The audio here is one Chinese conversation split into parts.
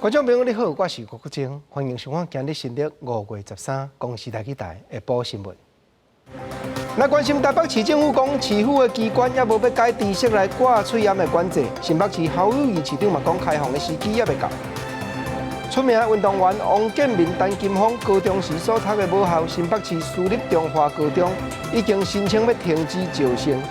观众朋友你好，我是郭国正，欢迎收看今日新历5月13公视台记台下晡新闻。那关心台北市政府讲，市府的机关也无要改知识来挂喙炎的管制。新北市侯友宜市长嘛讲，开放的时机也未到。出名运动员王建民、陈金峰高中时所读的母校新北市私立中华高中，已经申请要停止招生。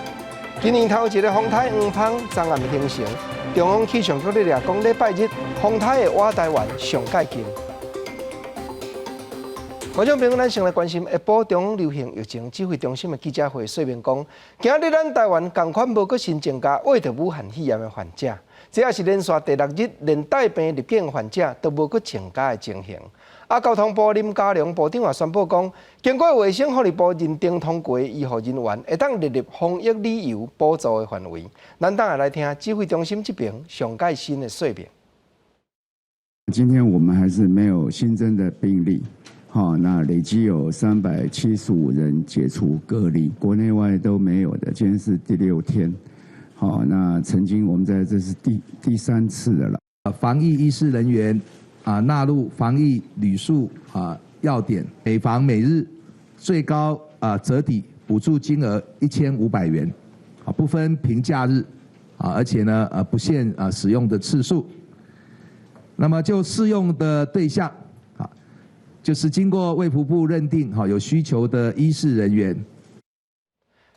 今年头一个风台黄蜂昨暗形成。中央气象局咧讲，礼拜日风台的瓦台湾上解禁。观众朋友，咱先来关心下晡中央流行疫情指挥中心的记者会说明讲，今日咱台湾同款无搁新增加胃着武汉肺炎的患者，这也是连续第6日连带病入境患者都无搁增加的情形。交通部林佳龙部长也宣布讲，经过卫生福利部认定通过，医护人员会当列入防疫旅游补助的范围。咱等下来听指挥中心这边上盖新的说明。今天我们还是没有新增的病例，那累积有375人解除隔离，国内外都没有的，今天是第6天。那曾经我们这是第3次的了。防疫医事人员纳入防疫旅宿要点，每房每日最高折抵补助金额1500元，不分平假日，而且呢不限使用的次数。那么就适用的对象就是经过卫福部认定有需求的医事人员。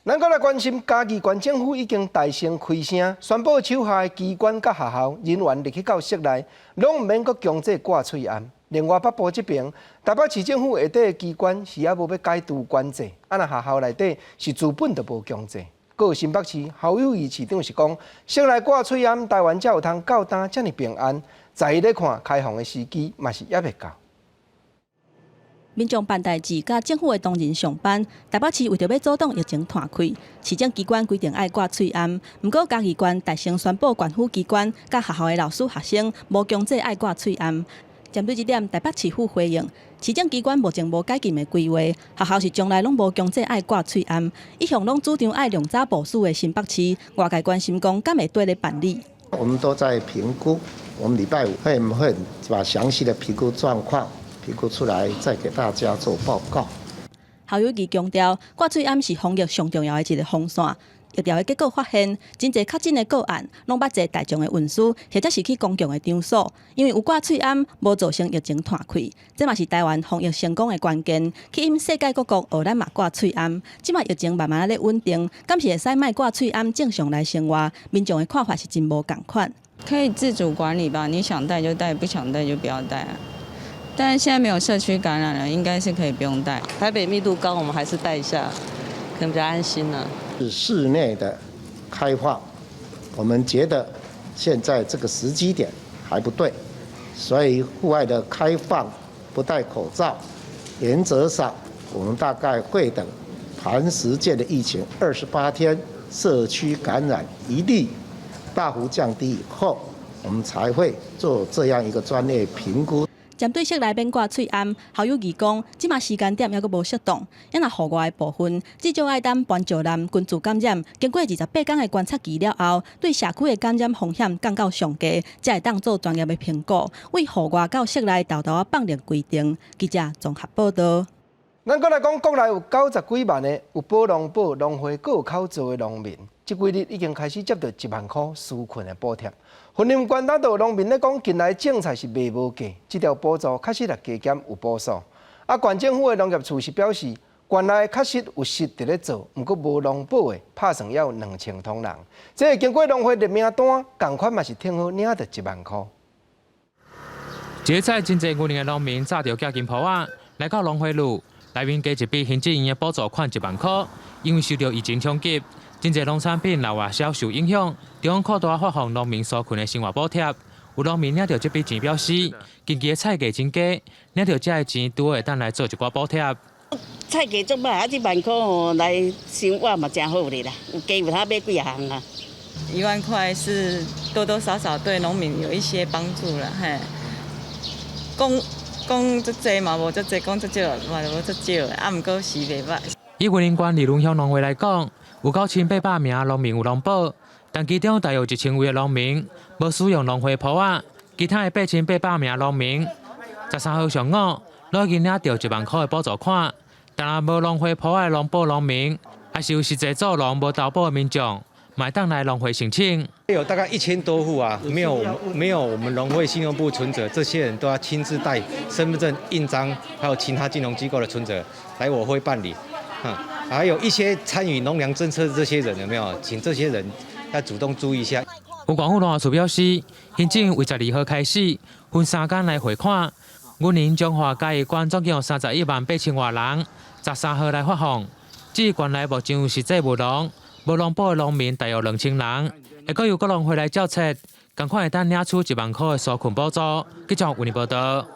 咱搁来关心，嘉义县政府已经大声开声，宣布手下的机关甲学校人员入去到室内，拢毋免搁强制挂喙炎。另外北部这边，台北市政府下底的机关是也无要解除管制，若学校内底是资本就无强制。搁有新北市侯友宜市长是讲，室内挂喙炎，台湾才有通到单遮尔平安。在伊咧看开放的时机，嘛是也未到。民众办代志，甲政府的同仁上班。台北市为着要阻挡疫情摊开，市政机关规定爱挂喙炎。不过嘉义县大声宣布，县府机关甲学校的老师学生无强制爱挂喙炎。针对这点，台北市府回应，市政机关目前无解禁的规划，学校是从来拢无强制爱挂喙炎，一向拢主张爱量早部署的新北市，外界关心讲，敢会对咧办理？我们都在评估，我们礼拜5会把详细的评估状况。评估出来，再给大家做报告。侯友宜强调，挂喙炎是防疫上重要的一个风扇。疫调的结果发现，真侪确诊的个案，拢捌坐大众的运输，或者是去公共的场所，因为有挂喙炎，无造成疫情摊开。这嘛是台湾防疫成功的关键。去因世界各国学咱嘛挂喙炎，即马疫情慢慢咧稳定，敢是会使卖挂喙炎正常来生活？民众的看法是真无共款。可以自主管理吧，你想戴就戴，不想戴就不要戴啊。但是现在没有社区感染了，应该是可以不用戴。台北密度高，我们还是戴一下，可能比较安心呢。是室内的开放，我们觉得现在这个时机点还不对，所以户外的开放不戴口罩，原则上我们大概会等磐石界的疫情28天社区感染一例大幅降低以后，我们才会做这样一个专业评估。针对室内免挂喙炎，侯友宜讲，即马时间点还阁无适当，因若户外的部分，至少爱等班照男群组感染，经过28天的观察期了后，对社区的感染风险降到上低，才会当做专业的评估，为户外到室内豆豆放入规定。记者综合报道。咱搁来讲，国内有90几万的有保农保农会各有口做的农民，这几日已经开始接到1万块纾困的补贴。云林县大道农民咧讲，近来种菜是卖无价，这条补助确实也加减有补数。县政府的农业处是表示，县内确实有实伫咧做，不过无农保的，拍算也有2000多人。这个经过农会列名单，同款嘛是听好领到1万块。这在真侪云林的农民早就寄金铺仔来到农会路，内面加一笔行政院的补助款1万块，因为受到疫情冲击。真侪农产品老外销受影响，中央扩大发放农民纾困的生活补贴。有农民领到这笔钱，表示近期的菜价真低，领到这个钱拄会当来做一寡补贴。菜价足歹，1万块吼来生活嘛真好哩啦，有加有他买几项啊。1万块是多多少少对农民有一些帮助了，嘿。讲足济嘛，无足济；讲足少嘛，无足少。毋过是袂歹。以云林县梨仑乡农会来讲，有9800名农民有农保，但其中大约1000位的农民无使用农会铺仔，其他的8800名农民，13号上午，都已经领到1万块的补助款。但若无农会铺的农保农民，还是有实际做农无投保的民众，买当来农会申请。有大概1000多户啊，没有我们农会信用部存折，这些人都要亲自带身份证、印章，还有其他金融机构的存折来我会办理。还有一些参与农粮政策的这些人有没有？请这些人要主动注意一下。有广府农业处表示，行政为12号开始分3天来汇款，今年彰化嘉义县总共有31万8千多人，13号来发放。至于县内目前有实际无农保的农民大约2000人，会阁由各农会来照册，同款会当领取1万块的纾困补助。记者为你报道。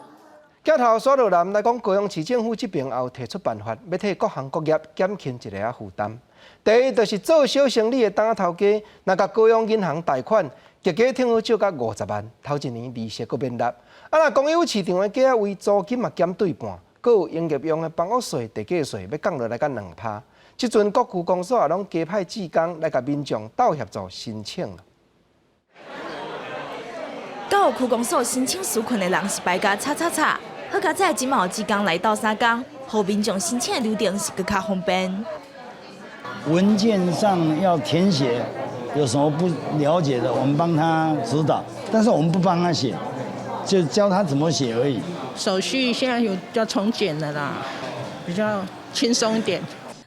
镜头刷落来来讲，高雄市政府这边也有提出办法，要替各行各业减轻一个负担。第一，就是做小生意的大头家，若甲高雄银行贷款，价格挺好少到50万，头一年利息阁免纳。若公有市场的价位租金嘛减对半，阁有营业用的房屋税、地价税要降落来到2%。即阵各区公所也拢加派志工来甲民众斗协助申请了。到区公所申请纾困的人是败家叉。好佳在今嘛有志工来到3工，互民众申请的流程是更加方便。文件上要填写，有什么不了解的，我们帮他指导，但是我们不帮他写，就教他怎么写而已。手续现在有要重简的啦，比较轻松一点。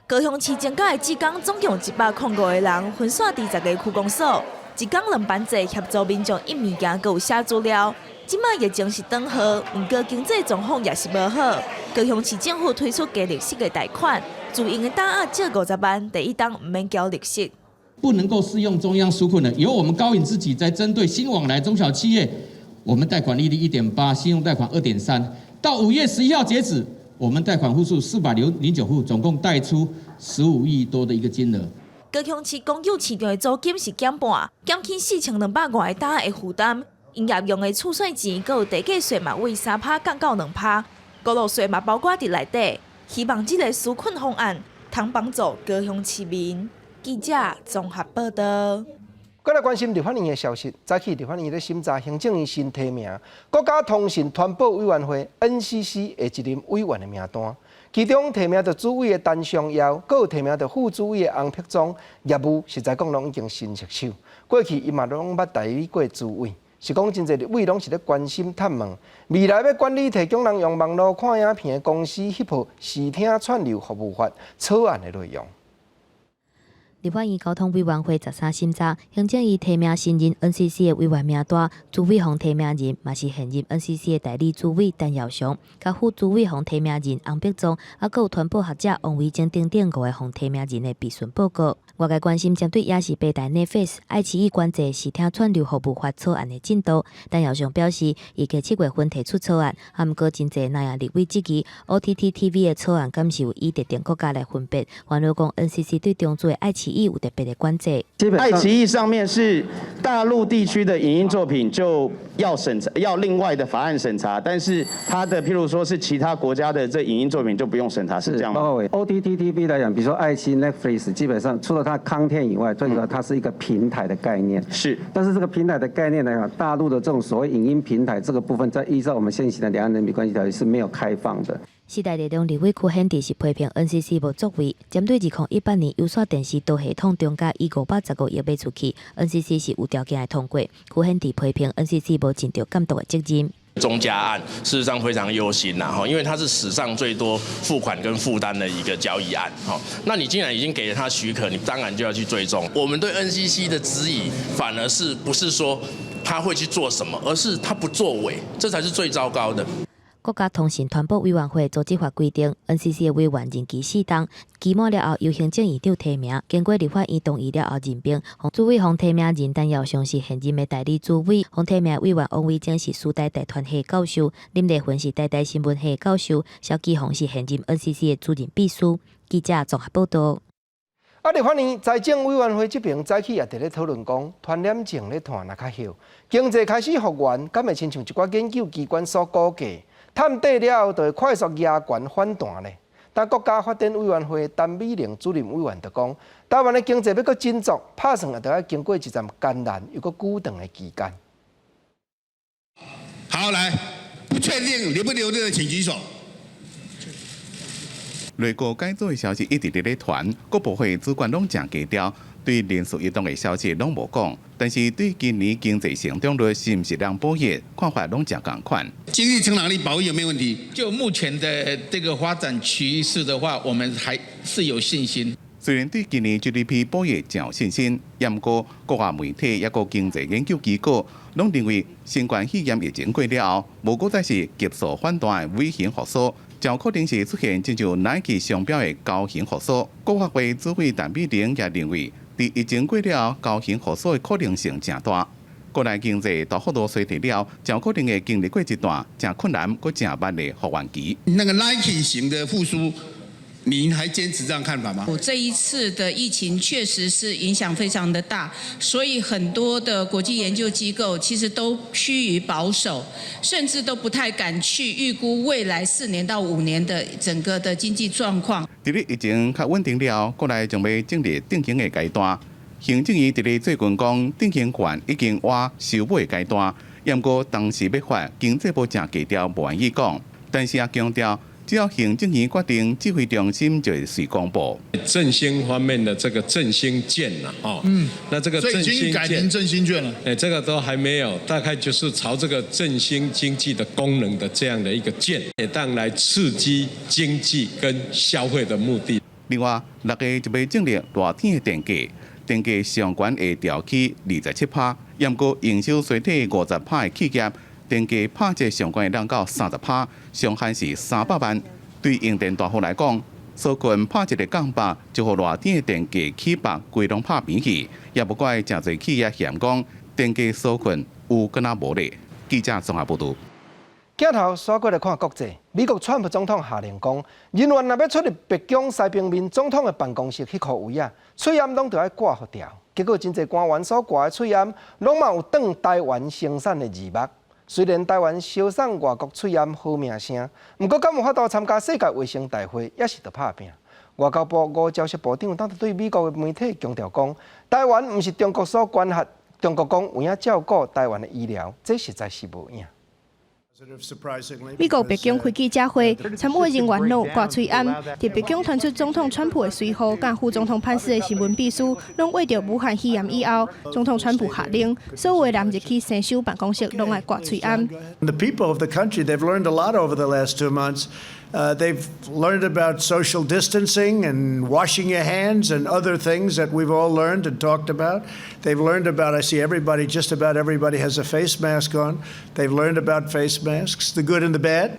高雄市政府的志工总共105个人，分散伫10个区公所，一工2班制协助民众印物件，佮有写资料。即卖疫情是转好，不过经济状况也是无好。高雄市政府推出加利息的贷款，自营的大额借50万，第一档唔免交利息。不能够适用中央纾困的，由我们高银自己在针对新往来中小企业，我们贷款利率1.8%，信用贷款2.3%，到5月11号截止，我们贷款户数409户，总共贷出15亿多的一个金额。高雄市公有市场的租金是减半，减轻4200外的大额的负担。营业用的厝税钱，佮有地价税嘛，为3%降到2%，高路税嘛包括伫内底。希望这个纾困方案通帮助高雄市民。记者综合报道。再来关心立法院的消息，早起立法院咧审查行政院新提名国家通讯传播委员会 NCC 的一任委员的名单，其中提名到主委的陈尚尧，佮有提名到副主委的洪碧忠，业务实在讲拢已经新接手。过去伊嘛拢捌代理过主委。是讲真侪立委拢是咧关心探问，未来要管理提供人用网络看影片的公司翕报视听串流服务法草案的内容。立法院交通委员会13审查，行政院提名新任 NCC 的委员名单，主委方提名人嘛是现任 NCC 的代理主委陈耀祥，甲副主委方提名人洪碧忠，还佫有团保学者王维正等5个方提名人的备询报告。外界关心针对也是北台 Netflix 爱奇艺关节视听串流服务法草案的进度，陈耀祥表示，伊计7月份提出草案，毋过真侪内立委质疑 OTT TV 的草案敢是有以特定国家来分别，反而讲 NCC 对中资的爱奇艺有特别的关切。爱奇艺上面是大陆地区的影音作品就要审查，要另外的法案审查，但是它的譬如说是其他国家的这影音作品就不用审查，是这样吗？OTT TV 来讲，比如说爱奇艺 Netflix， 基本上除了它content以外，最主要它是一个平台的概念。是，但是这个平台的概念来讲，大陆的这种所谓影音平台这个部分，在依照我们现行的两岸人民关系条例是没有开放的。时代力量立委区显地是批评 NCC 无作为，针对2018年有线电视导系统中价以515亿买出去 ，NCC 是有条件来通过。区显地批评 NCC 无尽到监督的责任。中嘉案事实上非常忧心呐，因为它是史上最多付款跟负担的一个交易案，那你既然已经给了他许可，你当然就要去追踪。我们对 NCC 的质疑，反而是不是说他会去做什么，而是他不作为，这才是最糟糕的。国家通讯传播委员会组织法规定 ，NCC 的委员任期4档，期满了后由行政院长提名，经过立法院同意了后任命。主委方提名人陈耀祥是现任的代理主委，方提名委员王维正是师大大传系教授，林丽芬是台大新闻系教授，萧基宏是现任 NCC 的主任秘书。记者综合报道。立法院财政委员会这边早起也伫咧讨论讲，传染症咧传若较后，经济开始复原，敢会亲像一寡研究机关所估计？探底了后，就会快速压悬反弹咧。但国家发展委员会陈美玲主任委员就讲，台湾的经济要搁振作，拍算也就要经过一阵艰难又搁久长的期间。好，来，不确定留不留任的请举手。内阁改组的消息一直伫咧传，各部会主管拢正低调，对人事异动的消息拢无讲。但是对今年经济成长率是不是量保热，看法拢正共款。经济成长力保育有没有问题？就目前的这个发展趋势的话，我们还是有信心。虽然对今年 GDP 保热真有信心，不过国外媒体也个经济研究机构拢认为，新冠肺炎疫情过了后，无过再是急速反弹的 V 型复苏，较可能是出现亲像 Nike 商标的高型复苏。国发会主委陈美玲也认为，伫疫情过了后，高型复苏的可能性真大。国内经济大幅度衰退了，较可能会经历过一段真困难、佮真慢的复原期。那个 Nike 型的复苏。您还坚持这样看法吗？这一次的疫情确实是影响非常的大，所以很多的国际研究机构其实都趋于保守，甚至都不太敢去预估未来4年到5年的整个的经济状况。伫咧疫情较稳定了，国内将要进入定型的阶段。行政院伫咧最近讲，定型权已经挖收尾阶段，不过当时要发经济部正低调不愿意讲，但是也强调。只要行政院决定，指挥中心就会随公布。振兴方面的这个振兴券呐，那这个振兴券，所以已经改名振兴券了。这个都还没有，大概就是朝这个振兴经济的功能的这样的一个券，也当来刺激经济跟消费的目的。另外，6月就要进入热天的电价，电价上悬会调起27%，不过营收衰退50%的企业。电价拍折上悬会降到30%，上限是300万。对用电大户来讲，所困拍折的降百，就和热天的电价起百规拢拍平去。也不怪真侪企业嫌讲电价所困有敢若无咧。记者综合报道。镜头刷过来看国际，美国川普总统下令讲，人员若要出入白宫西平面总统的办公室迄颗位啊，喙烟拢着要挂好掉。结果真侪官员所挂的喙烟，拢嘛有挡台湾生产的字幕。虽然台湾销送外国喙烟好名声，不过敢有法度参加世界卫生大会，也是得拍拼。外交部吴钊燮部长当对美国的媒体强调讲，台湾不是中国所管辖，中国讲有影照顾台湾的医疗，这实在是无影。美国白宫开记者会，参会人员拢挂喙烟，伫白宫传出总统川普的随扈甲副总统潘斯的新闻秘书，拢为着武汉肺炎以后，总统川普下令，所有人入去生修办公室拢爱挂喙烟。The people of the country, they've learned a lot over the last 2 months. They've learned about social distancing and washing your hands and other things that we've all learned and talked about. They've learned about, I see everybody, just about everybody has a face mask on. They've learned about face masks, the good and the bad.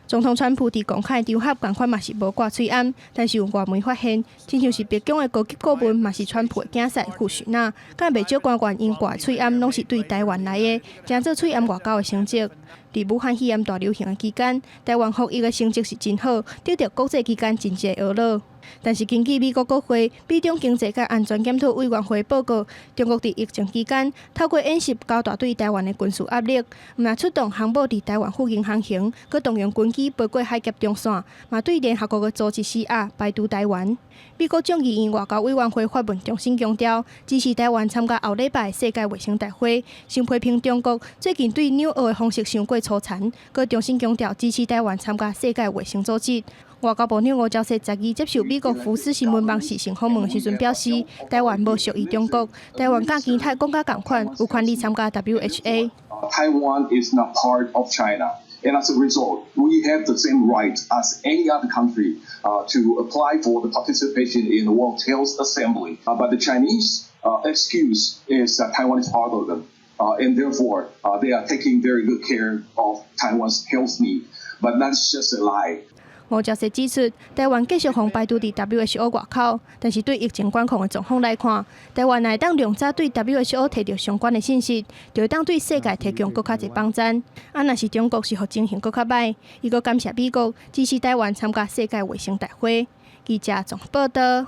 总统川普伫公开场合同款嘛是无挂喙烟，但是有外媒发现，亲像是白宫的高级顾问嘛是川普的竞赛库许纳，甲袂少官员因挂喙烟拢是对台湾来的，争做喙烟外交的成绩。伫武汉肺炎大流行的期间，台湾防疫的成绩是真好，得到国际机关真济的呵乐。但是根据美国国会美中经济甲安全检讨委员会报告，中国伫疫情期间透过演习高大对台湾的军事压力，毋但出动航母伫台湾附近航行，佮动用军机飞过海峡中线，嘛对联合国的组织施压，排除台湾。美国众议院外交委员会发文重新强调，支持台湾参加后礼拜世界卫生大会，先批评中国最近对纽澳的方式伤过粗残，佮重新强调支持台湾参加世界卫生组织。外交部长吴钊燮12接受美国福斯新闻网视讯访问时阵表示，台湾无属于中国，台湾甲其他国家同款，有权利参加 WHO。Taiwan is not part of China. And as a result, we have the same right as any other country to apply for the participation in the World Health Assembly. But the Chinese excuse is that Taiwan is part of them. And therefore, they are taking very good care of Taiwan's health need. But that's just a lie. 吴钊燮指出，台湾继续互排除伫 WHO 外口，但是对疫情管控的状况来看，台湾若当量早对 WHO 摕到相关的信息，就会当对世界提供更较侪帮衬。若是中国是互情形更较歹，伊阁感谢美国支持台湾参加世界卫生大会。记者综合报道。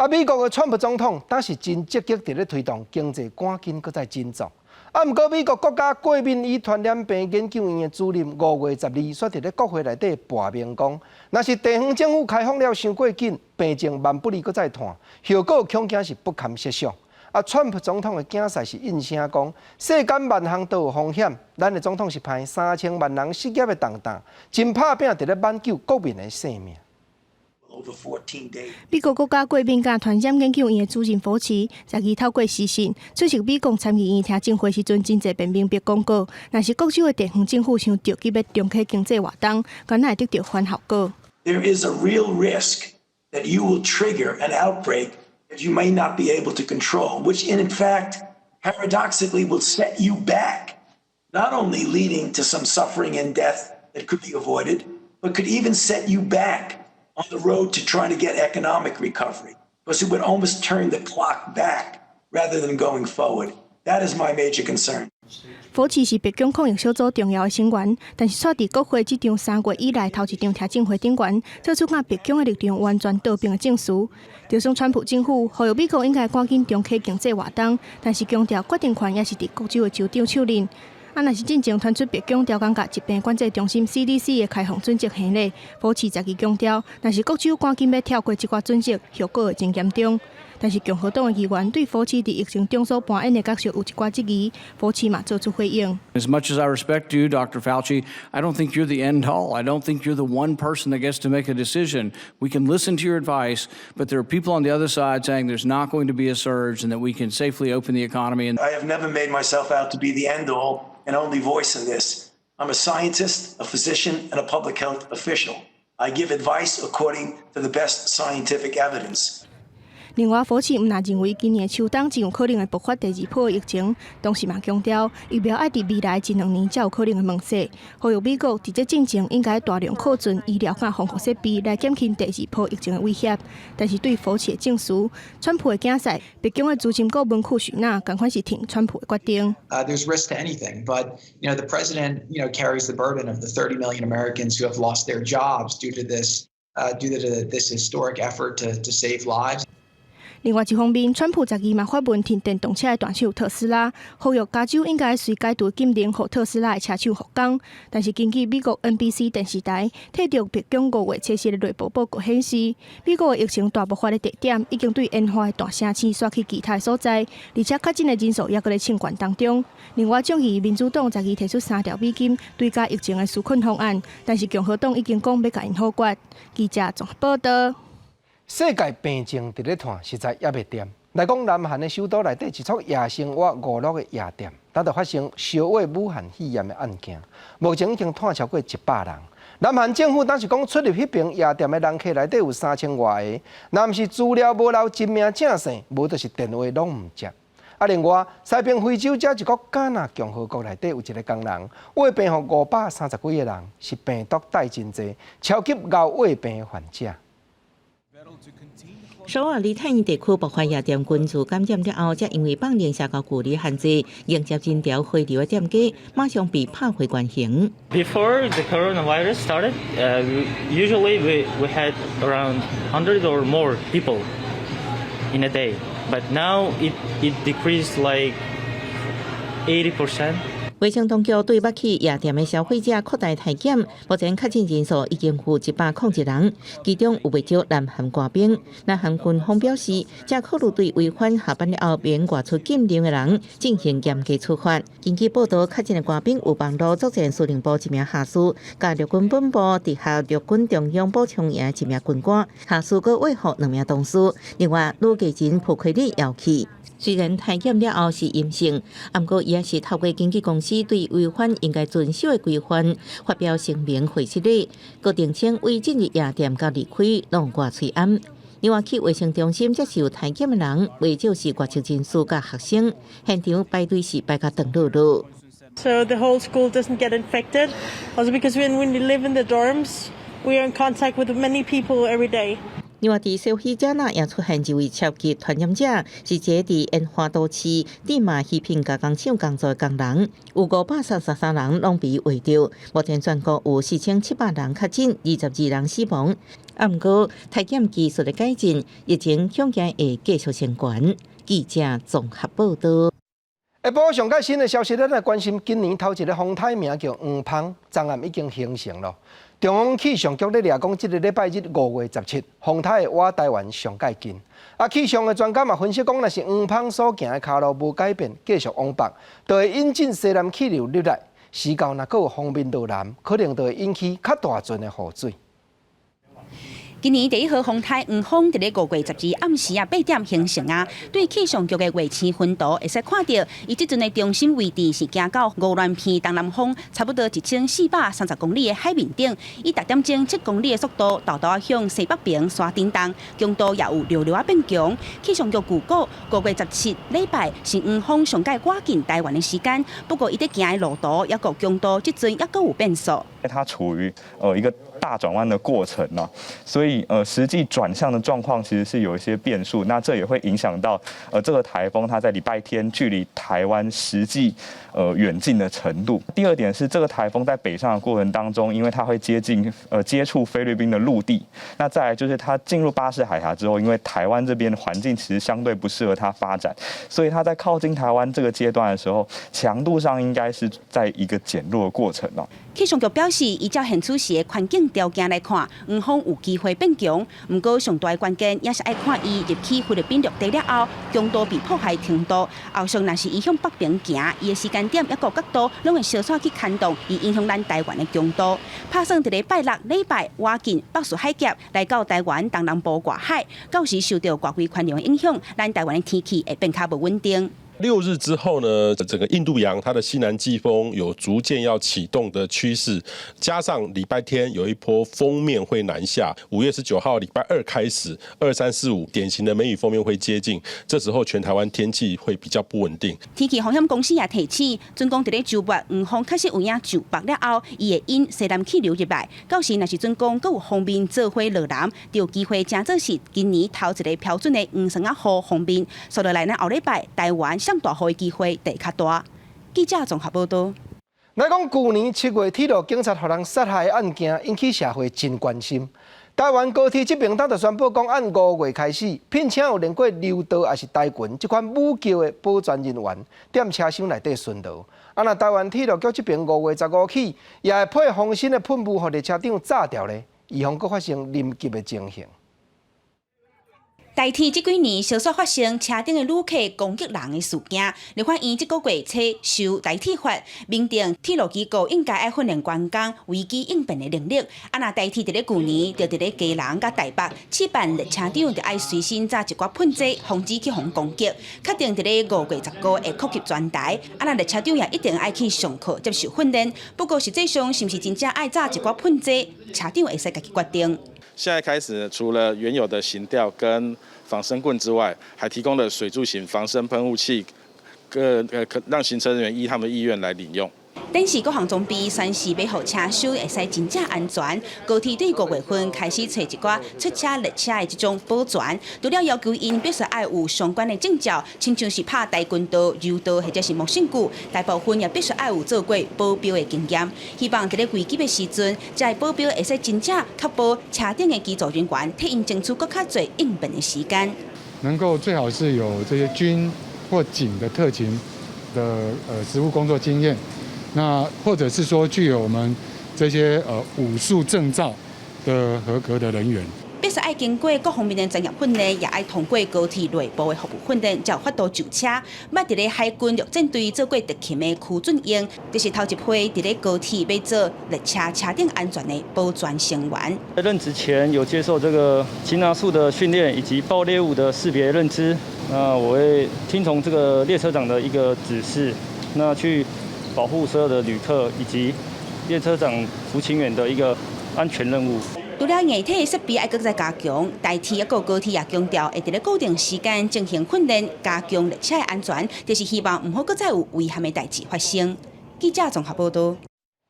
美国的川普总统当是真积极伫咧推动经济赶紧搁再振作。不过美国国家过敏与传染病研究院的主任5月12日说伫咧国会内底罢免讲，若是地方政府开放了伤过紧，病情万不利搁再拖，效果恐惊是不堪设想。川普总统的竞赛是应声讲，世间万项都有风险，咱的总统是派3000万人失业的重担，真拍拼伫咧挽救国民的生命。美国国家过敏甲传染研究院的主任福奇12透过视讯出席美国参议院听证会时阵，真侪辩明白公告，若是各州的地方政府想着急要重启经济活动，敢若会得到反效果。There is a real risk that you will trigger an outbreak that you may not be able to control, which in fact, paradoxically, will set you back, not only leading to some suffering and death that could be avoided, but could even set you back on the road to trying to get economic recovery, because it would almost turn the clock back rather than going forward. That is my major concern. 福奇是白宫抗疫小组重要的成员，但是却伫国会这场3月以来头一场听证会顶悬，做出甲白宫的立场完全倒并的证词。就算川普政府呼吁美国应该赶紧重启经济活动，但是强调决定权也是伫各州的州长手里。若是进前传出白宫调降甲疾病管制中心 CDC 的开放准则行列，福奇12强调，若是各州赶紧要跳过这寡准则，效果会真严重。但是共和党的议员对福奇伫疫情中所扮演的角色有一寡质疑，福奇嘛做出回应。As much as I respect you, Dr. Fauci, I don't think you're the end all. I don't think you're the one person that gets to make a decision. We can listen to your advice, but there are people on the other side saying there's not going to be a surge and that we can safely open the economy. I have never made myself out to be the end all and only voice in this. I'm a scientist, a physician, and a public health official. I give advice according to the best scientific evidence. 另外，福奇毋但认为今年秋冬真有可能会爆发第2波的疫情，同时嘛强调，疫苗要伫未来1、2年才有可能会问世。呼吁美国伫这进前应该大量扩存医疗甲防护设备来减轻第2波疫情的威胁。但是对福奇的证词，川普的竞赛，白宫的资深顾问库许纳同款是挺川普的决定。There's risk to anything, but the president carries the burden of the 30 million Americans who have lost their jobs due to this historic effort to save lives. 另外一方面，川普12嘛发文挺电动车的大厂特斯拉，呼吁加州应该随解除禁令，予特斯拉的车厂复工。但是根据美国 NBC 电视台摕到白宫5月测试的内部报告显示，美国的疫情大爆发的地点已经对沿海的大城市刷去其他的所在，而且确诊的人数也搁在清关当中。另外，鉴于民主党12提出3条美金对甲疫情的纾困方案，但是共和党已经讲要甲因否决。记者综合报道。世界病症伫咧传，实在也袂掂。来讲，南韩的首都内底一处夜生活娱乐的夜店，当就发生烧毁武汉肺炎的案件，目前已经探超过100人。南韩政府当时讲，出入迄边夜店的人客内底有3000外个，若毋是资料无留真名正姓，无就是电话拢毋接。另外，西边非洲这一个加纳共和国内底有一个工人，胃病互530几个人，是病毒带真济，超级熬胃病的患者。首尔梨泰院地区爆发夜店群聚感染了后，才因为放零社交距离限制，迎接人潮回流的店家，马上被拍回原形。Before the coronavirus started, usually we had around 100 or more people in a day, but now it decreased like 80%. 卫生当局对捌去夜店的消费者扩大体检，目前确诊人数已经逾101人，其中有不少南韩官兵。南韩军方表示，正考虑对违反下班了后免外出禁令的人进行严格处罚。根据报道，确诊的官兵有网络作战司令部一名下士，甲陆军本部地下陆军中央补充营一名军官，下士阁卫护2名同事。另外，女艺人朴奎利要去。虽然体检了后是阴性，不过伊也是透过经纪公司对违反应该遵守的规范发表声明回斥的，佮澄清未进入夜店甲离开拢挂喙安。另外，去卫生中心接受体检的人，未少是外籍人士甲学生，现场排队是排甲长路路。So the whole school doesn't get infected. Also because when we live in the dorms, we are in contact with many people every day. 另外，伫消费者那也出现一位超级传染者，是一个伫烟花都市地马稀品加工厂工作的工人，有533人拢被围着。目前全国有4700人确诊，22人死亡。不过，体检技术的改进，疫情恐惊会继续升悬。记者综合报道。下晡上届新的消息，咱来关心今年头一个风台名叫黄蜂，昨暗已经形成了。中央气象局咧讲，这个礼拜日5月17，风台会挖台湾上届近。气象的专家嘛分析讲，若是黄蜂所行的骹路无改变，继续往北，就会引进西南气流入来。时到若佫有风面导南，可能就会引起较大阵的雨水。今年第1号风台黄蜂，伫咧5月12暗时8点形成啊。对气象局的卫星云图会使看到，伊即阵的中心位置是行到5峦片东南风，差不多1430公里的海面顶，以6点钟7公里的速度，豆豆向西北边刷叮当，强度也有略略变强。气象局预估5月17礼拜是黄蜂上届赶近台湾的时间，不过伊伫行的路途也个强度，即阵也个有变数。它处于一个大转弯的过程呢，所以实际转向的状况其实是有一些变数，那这也会影响到这个台风它在礼拜天距离台湾实际远近的程度。第二点是这个台风在北上的过程当中，因为它会接触菲律宾的陆地，那再来就是它进入巴士海峡之后，因为台湾这边的环境其实相对不适合它发展，所以它在靠近台湾这个阶段的时候，强度上应该是在一个减弱的过程哦。气象局表示，依照现此时的环境条件来看，黄蜂有机会变强。不过，上大的关键也是爱看伊入去菲律宾陆地了后，强度被破坏程度。后续若是伊向北边行，伊的时间点一个角度，拢会小散去牵动，以影响咱台湾的强度。拍算伫礼拜6礼拜挖进北势海峡来到台湾东南部外海，到时受到外围环流的影响，咱台湾的天气会变较不稳定。6日之后呢，整个印度洋它的西南季风有逐渐要启动的趋势，加上礼拜天有一波锋面会南下，5月19号礼拜2开始，2、3、4、5典型的梅雨锋面会接近，这时候全台湾天气会比较不稳定。天气风险公司也提醒，准讲伫咧周末黄蜂确实有影就北了后，伊会因西南气流入来，到时若是准讲佫有锋面做伙落南，就有机会真做是今年头一个标准的黄霜啊雨锋面，所以来咱后礼拜台湾上大雨的机会会较大。记者综合报道。来讲，去年7月铁路警察互人杀害的案件引起社会真关心。台湾高铁这边就宣布讲，按5月开始，聘请有练过溜道还是台拳这款武桥的保全人员，踮车厢内底巡逻。那台湾铁路局这边5月15起，也会配防身的喷雾，互列车长炸掉咧，以防佫发生临急的情形。代替这几年小说发生车顶的旅客攻击人的事件，立法院这个月初修代替法，明定铁路机构应该爱训练员工危机应变的能力。若代替伫咧去年，就伫咧基隆甲台北试办列车长就爱随身载一寡喷剂，防止去互攻击。确定伫咧5月19会扩及全台。若列车长也一定爱去上课接受训练。不过实际上是不是真正爱载一寡喷剂，车长会使家己决定。现在开始，除了原有的行吊跟防身棍之外，还提供了水柱型防身喷雾器，让行车人员依他们的意愿来领用。但是各项装备算是要互车手会使真正安全。高铁对5月份开始找一寡出车列车的这种保全，除了要求因必须爱有相关的证照，亲像是拍跆拳道、柔道或者是木绳鼓，大部分也必须爱有做过保镖的经验。希望在咧危急的时阵，这保镖会使真正确保车顶的机组人员替因争取更较多应变的时间。能够最好是有这些军或警的特勤的实务工作经验。那或者是说具有我们这些武术证照的合格的人员，必须爱经过各方面的专业训练，也爱通过高铁内部的服务训练，才有法度就车。捌伫咧海军陆战队做过特勤的区准英，就是头一批伫咧高铁要做列车车顶安全的保全成员。在任职前有接受这个擒拿术的训练，以及爆猎物的识别认知。那我会听从这个列车长的一个指示，那去保护所有的旅客以及列车长服勤员的一个安全任务。除了硬体设备爱搁再加强，代替一个高铁也强调会伫咧固定时间进行训练，加强列车的安全，就是希望唔好搁再有遗憾的代志发生。记者综合报道。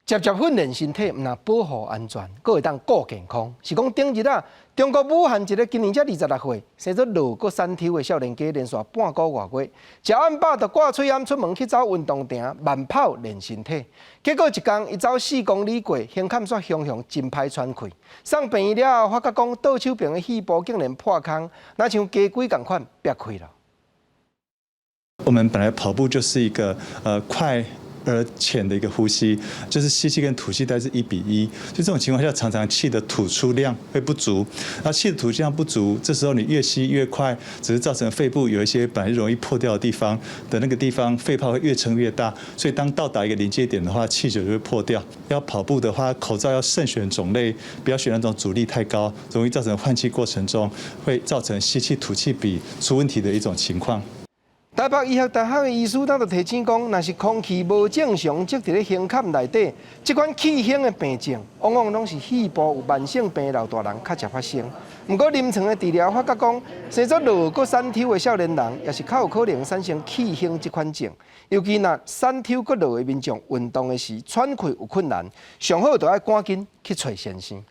接训练身体，唔但保护安全，阁会当顾健康。是讲顶日啊，中国武汉一个今年才26岁，生做脑骨三抽的少年家，连续半个月，食暗饱就挂嘴暗出门去走运动场慢跑练身体。结果一天，伊走4公里过，胸坎煞雄雄真歹喘气。送病院了后，发觉讲倒手边的细胞竟然破空，若像鸡龟共款裂开了。我们本来跑步就是一个快而浅的一个呼吸，就是吸气跟吐气大概是1:1，就这种情况下，常常气的吐出量会不足，那气的吐出量不足，这时候你越吸越快，只是造成肺部有一些本来容易破掉的地方的那个地方，肺泡会越撑越大，所以当到达一个临界点的话，气球就会破掉。要跑步的话，口罩要慎选种类，不要选那种阻力太高，容易造成换气过程中会造成吸气吐气比出问题的一种情况。台北医学大学的医师就提醒讲，若是空气无正常，积伫咧胸腔内底，这款气胸的病症，往往拢是肺部有慢性病老大人较常发生。不过临床的治疗发觉讲，生做老过三抽的少年人，也是较有可能产生气胸这款症。尤其若三抽过老的民众运动的时喘气有困难，上好就要赶紧去找先生。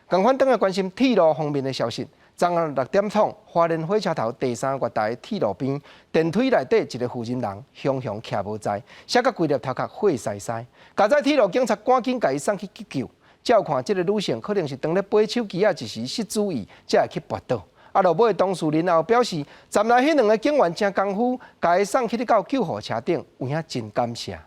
共款等下关心铁路方面的消息。昨暗6点钟，花莲火车头第3月台铁路边电梯内底一个负责人熊徛无在，写甲规粒头壳火晒晒。加在铁路警察赶紧甲伊送去急救。照看，这个女性可能是当咧背手机一时失注意，才会去跌倒。落尾当事人也表示，站内迄2个警员真功夫，甲伊送去到救护车顶，有影真感谢。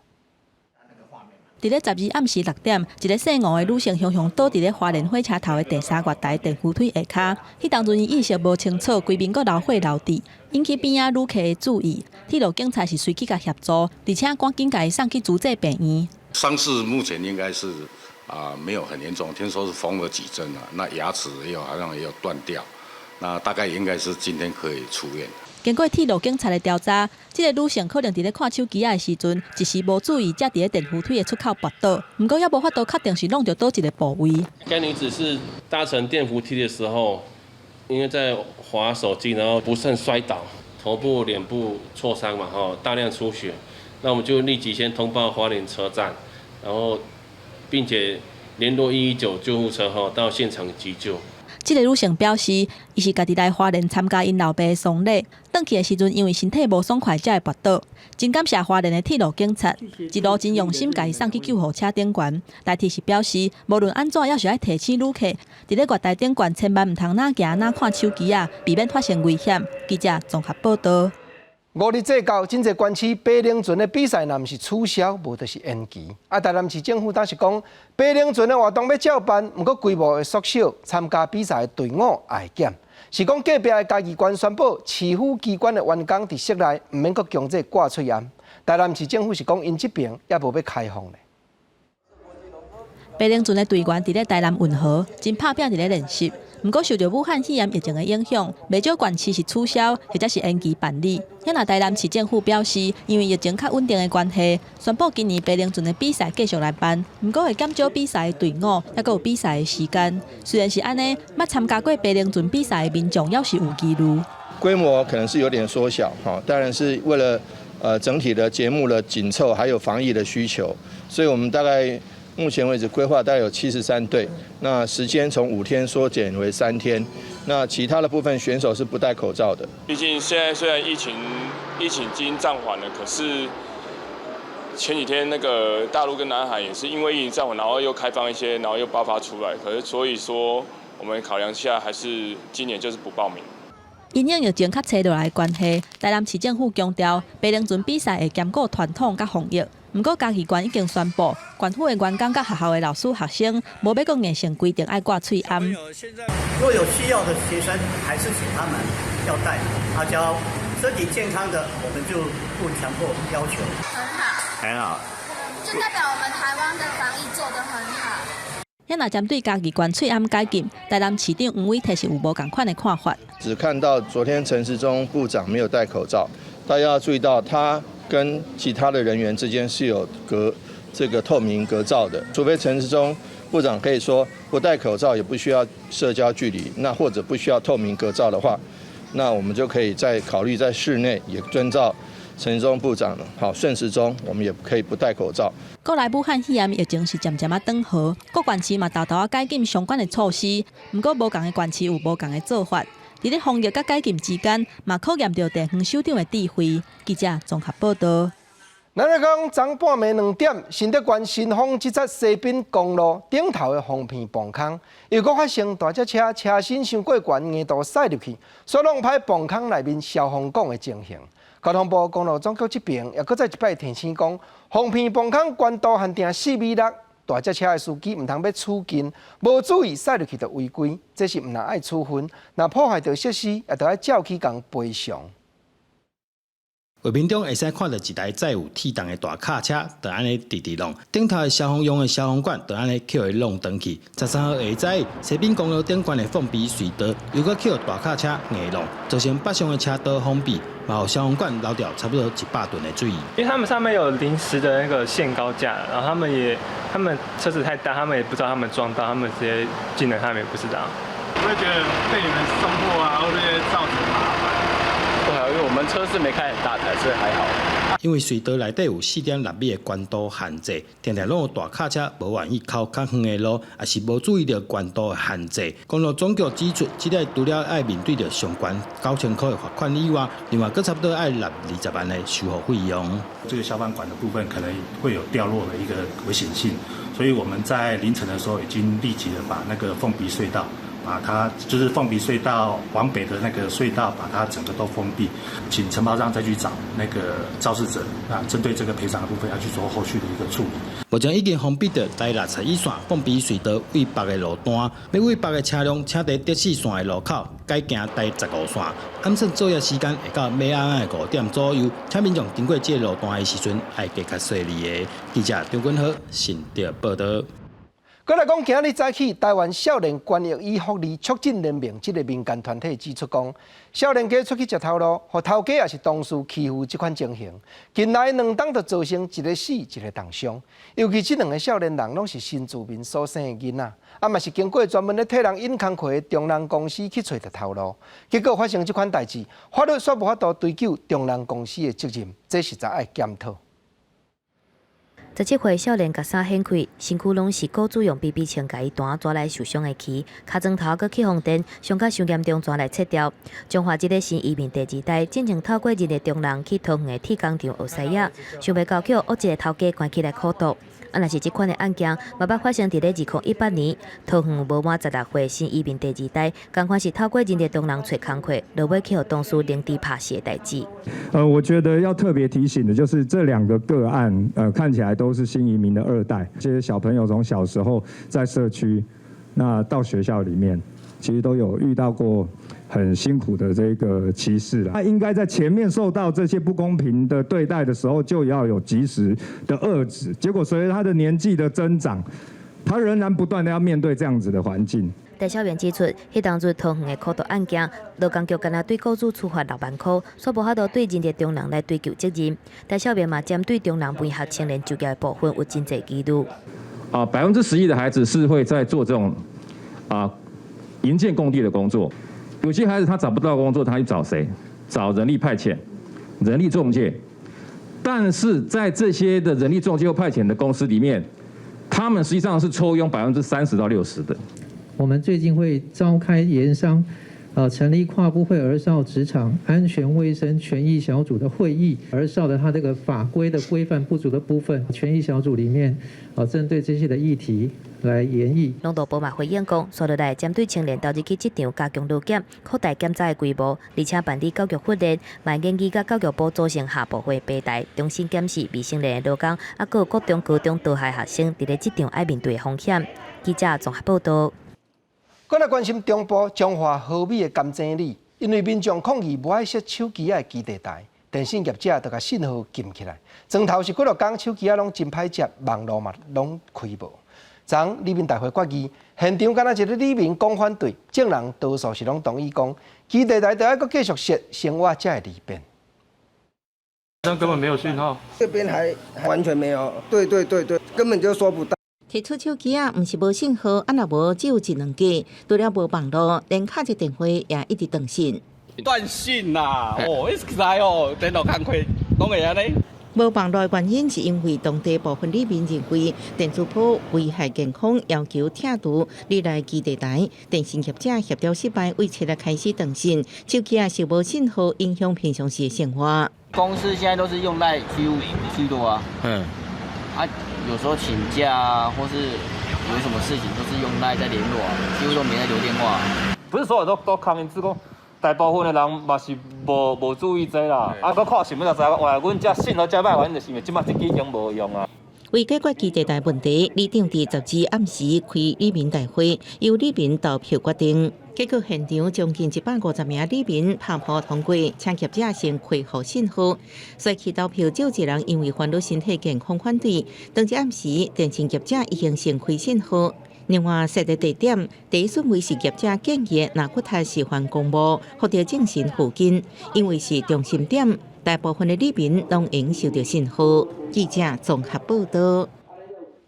伫咧12暗时6点，一个姓吴的女性熊倒伫咧花莲火车头的第3月台电扶梯下骹。迄当阵伊意识无清楚，规面阁流血流滴，引起边仔旅客的注意。铁路警察是随即甲协助，而且赶紧甲伊送去主治病院。伤势目前应该是没有很严重，听说是缝了几针啊，那牙齿好像也有断掉，那大概应该是今天可以出院。经过铁路警察的调查，这个女性可能伫咧看手机的时阵，一时无注意，才伫咧电扶梯的出口跌倒。不过也无法度确定是弄到倒一个部位。该女子是搭乘电扶梯的时候，因为在滑手机，然后不慎摔倒，头部、脸部挫伤嘛，大量出血。那我们就立即先通报花莲车站，然后并且联络119救护车到现场急救。这个女性表示，伊是家己来花莲参加因老爸的丧礼，返去的时阵因为身体无爽快，才会跌倒。真感谢花莲的铁路警察，一路真用心，甲伊送去救护车顶悬。代替是表示，无论安怎，也是要提醒旅客，伫咧月台顶悬，千万唔通哪行哪看手机避免发生危险。记者综合报道。5日祭到，真侪县市白龙船的比赛，若毋是取消，无就是延期。台南市政府当时讲，白龙船的活动要照办，不过规模会缩小，参加比赛的队伍也会减。是讲隔壁的嘉义县宣布，市府机关的员工伫室内毋免阁强制挂喙烟。台南市政府是讲，因这边也无要开放咧。白龙船的队员伫咧台南运河，真拍拼伫咧练习。不过受到武汉肺炎疫情的影响，未少县市是取消或者是延期办理。也那台南市政府表示，因为疫情较稳定的关系，宣布今年白龙船的比赛继续来办，不过会减少比赛的队伍，也有比赛的时间。虽然是安尼，捌参加过白龙船比赛的民众要是有记录。规模可能是有点缩小，当然是为了整体的节目的紧凑，还有防疫的需求，所以我们大概目前为止规划大概有73队，那时间从5天缩减为3天，那其他的部分选手是不戴口罩的。毕竟现在虽然疫情已经暂缓了，可是前几天那个大陆跟南海也是因为疫情暂缓，然后又开放一些，然后又爆发出来，可是所以说我们考量下还是今年就是不报名。因应疫情较吹落来的关系，台南市政府强调，白龙船比赛会兼顾传统甲防疫。不过嘉义县已经宣布，县府的员工甲学校的老师学生，无要讲硬性规定爱挂喙罨。若有需要的学生，还是请他们要戴。只要身体健康的，我们就不强迫要求。很好，很好，就代表我们台湾的防疫做得很好。也若针对嘉义县喙罨解禁，台南市长黄伟提是有无同款的看法。只看到昨天陈时中部长没有戴口罩，大家要注意到他跟其他的人员之间是有这个透明隔罩的，除非陈时中部长可以说不戴口罩也不需要社交距离，那或者不需要透明隔罩的话，那我们就可以再考虑在室内也遵照陈时中部长顺时钟，我们也可以不戴口罩。国内武汉肺炎疫情是渐渐啊转好，各县市嘛豆豆啊解禁相关的措施，不过无同的县市有无同的做法。伫咧防疫甲解禁之间，嘛考验到地方首长的智慧。记者综合报道。咱来讲，昨半暝2点，新德县新丰这则西滨公路顶头的防片崩坑，又搁发生大只车车身伤过悬，硬度驶入去，所弄歹崩坑内面消防管的情形。交通部公路总局这边也搁再一摆提醒讲，防骗崩坑关渡限定4.6，大只车的司机唔通要处近，无注意驶入去就违规，这是唔能爱处分，若破坏到设施，也着爱照起共赔偿。画面中会使看到一台载有铁档的大卡车，就安尼直弄，顶头的消防用的消防管就安尼扣的弄登去。13号下早，西滨公路顶关的封闭隧道又搁扣大卡车硬弄，造成北上的车道封闭，然后消防管捞掉差不多100吨的水。因为他们上面有临时的那个限高架，然后他们车子太大，他们也不知道他们撞到，他们直接进来，他们也不知道。我会觉得被你们送货啊，或者造成麻烦。不好，因为我们车是没开很大台，所以还好。因为隧道内底有4.6米的关渡限制，常常拢有大卡车无愿意靠较远的路，也是无注意到关渡的限制。公路总局指出，这个除了要面对着上悬9000块的罚款以外，另外佫差不多要纳20万的修复费用。这个消防管的部分可能会有掉落的一个危险性，所以我们在凌晨的时候已经立即的把那个封闭隧道。把它就是封闭隧道往北的那个隧道，把它整个都封闭，请承包商再去找那个肇事者，针对这个赔偿的部分要去做后续的一个处理。目前已经封闭的第61线封闭隧道为北的路段，要为北的车辆请在第4线的路口改行第15线。暗算作业时间会到晚暗的5点左右，请民众经过这个路段的时阵，要加较细腻的。记者张君豪，新竹报道。再来讲，今日早起，台湾少年权益与福利促进联盟这个民间团体指出讲，少年家出去食头路，和头家也是同事欺负这款情形，近来2档就造成一个死，一个重伤。尤其这2个少年人拢是新住民所生的囡仔，嘛是经过专门咧替人引工课的中人公司去找着头路，结果发生这款代志，法律却无法度追究中人公司的责任，这实在爱检讨。17岁少年甲衫掀开，身躯拢是雇主用 BB 枪甲伊弹抓来受伤的气，脚床头佮起风电，伤甲伤严重抓来切掉。彰化这个新移民第2代，进前透过认的中人去桃园的铁工厂学西野，想要交扣，恶一个头家关起来苦毒。若是这款的案件，嘛捌发生伫咧2018年，桃园无满16岁新移民第2代，同款是透过认的中人找工课，落尾去互同事领地拍死的代志。我觉得要特别提醒的就是这2个个案，看起来都是新移民的2代。这些小朋友从小时候在社区，那到学校里面，其实都有遇到过很辛苦的这个歧视了。他应该在前面受到这些不公平的对待的时候，就要有及时的遏制。结果随着他的年纪的增长，他仍然不断的要面对这样子的环境。戴小员指出，迄当初桃园的苦毒案件，劳工局敢若对雇主处罚6万块，所无法度对认的中人来追究责任。戴小员嘛针对中人培学青年就业的部分有真侪记录。11%的孩子是会在做这种营建工地的工作。有些孩子他找不到工作，他去找谁？找人力派遣、人力中介。但是在这些的人力中介或派遣的公司里面，他们实际上是抽佣30%到60%的。我们最近会召开研商，成立跨部会儿少职场安全卫生权益小组的会议。儿少的他这个法规的规范不足的部分，权益小组里面，针对这些的议题来研议。农道部嘛回应讲，所落来针对青年投入去职场加强路检、扩大检查的规模，而且办理教育训练，嘛研究甲教育部组成下部会平台，重新检视未成年的劳工，还有各中高中倒害学生伫咧职场爱面对的风险。记者综合报道。再来关心中部彰化和美的甘蔗里，因为民众抗议无爱设手机的基地台，电信业者就甲信号禁起来。床头是几落工手机拢真歹接，网络嘛拢开无。昨里民大会决议，现场敢若一个里民公反对，证人多数是拢同意讲，基地台就要继续设，生活才会利便。但根本没有讯号，这边还完全没有，对，根本就收不到。摕出手机啊，毋是无信号，若无只有1-2家，除了无网络，连卡一电话也一直断线。断线啦！一直在电脑工课拢会安尼。无网络的原因是因为当地部分里民认为电磁波危害健康，要求拆除历来基地台。电信业者协调失败，为7日开始断线，手机啊是无信号，影响平常时的生活。公司现在都是用赖居多啊。有时候请假啊，或是有什么事情都是用赖在联络啊，几乎都没在留电话。不是所有都抗议，是说大部分的人嘛是无注意这啦，搁看新闻就知，哇，阮遮信号遮歹，反正就是因为即马这支已经无用啊。为解决其地大问题，里长伫12暗时开里民大会，由里民投票决定。结果现场将近150名里民拍破通过，请业者先回复信号。随去投票少一人因为烦恼身体健康反对，当日暗时电信业者已经先开信号。另外，设立地点第一顺位是业者建议拿骨塔示范公墓或者正神附近，因为是中心点。大部分的里民拢应收到信号。记者综合报道。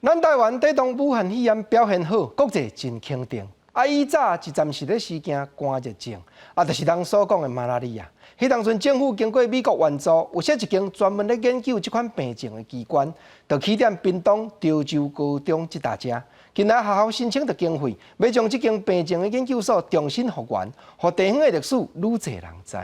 咱台湾地动武汉肺炎表现好，国际真肯定。以早一站是咧实行寒热症，就是人所讲的马拉利亚。迄当阵政府经过美国援助，有设一间专门咧研究这款病症的机关，就起点屏东潮州高中这大家。近来学校申请的经费，要将这间病症的研究所重新复原，让地方的历史愈侪人知。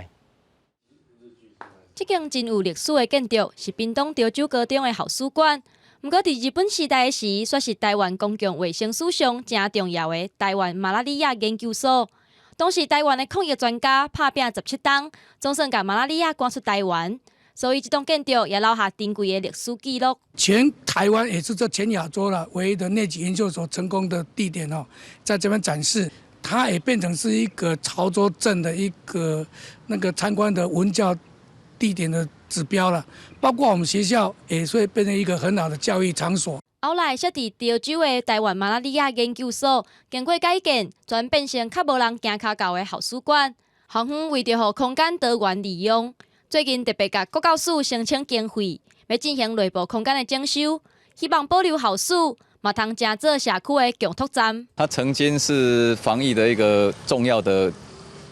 这间真有历史的建筑是屏东潮州高中的校史馆。不过，伫日本时代时，却是台湾公共卫生史上正重要的台湾马拉利亚研究所。当时台湾的抗疫专家拍拼17档，总算把马拉利亚赶出台湾。所以，这栋建筑也留下珍贵的历史记录。全台湾也是这全亚洲了唯一的疟疾研究所成功的地点哦，在这边展示。它也变成是一个潮州镇的一个参观的文教地点的指标了，包括我们学校也会变成一个很好的教育场所。后来设伫潮州的台湾马拉利亚研究所，经过改建，转变成较无人行脚到的校史馆。校方为着让空间多元利用，最近特别甲国教署申请经费，要进行内部空间的整修，希望保留校史，嘛通正做社区的共拓站。它曾经是防疫的一个重要的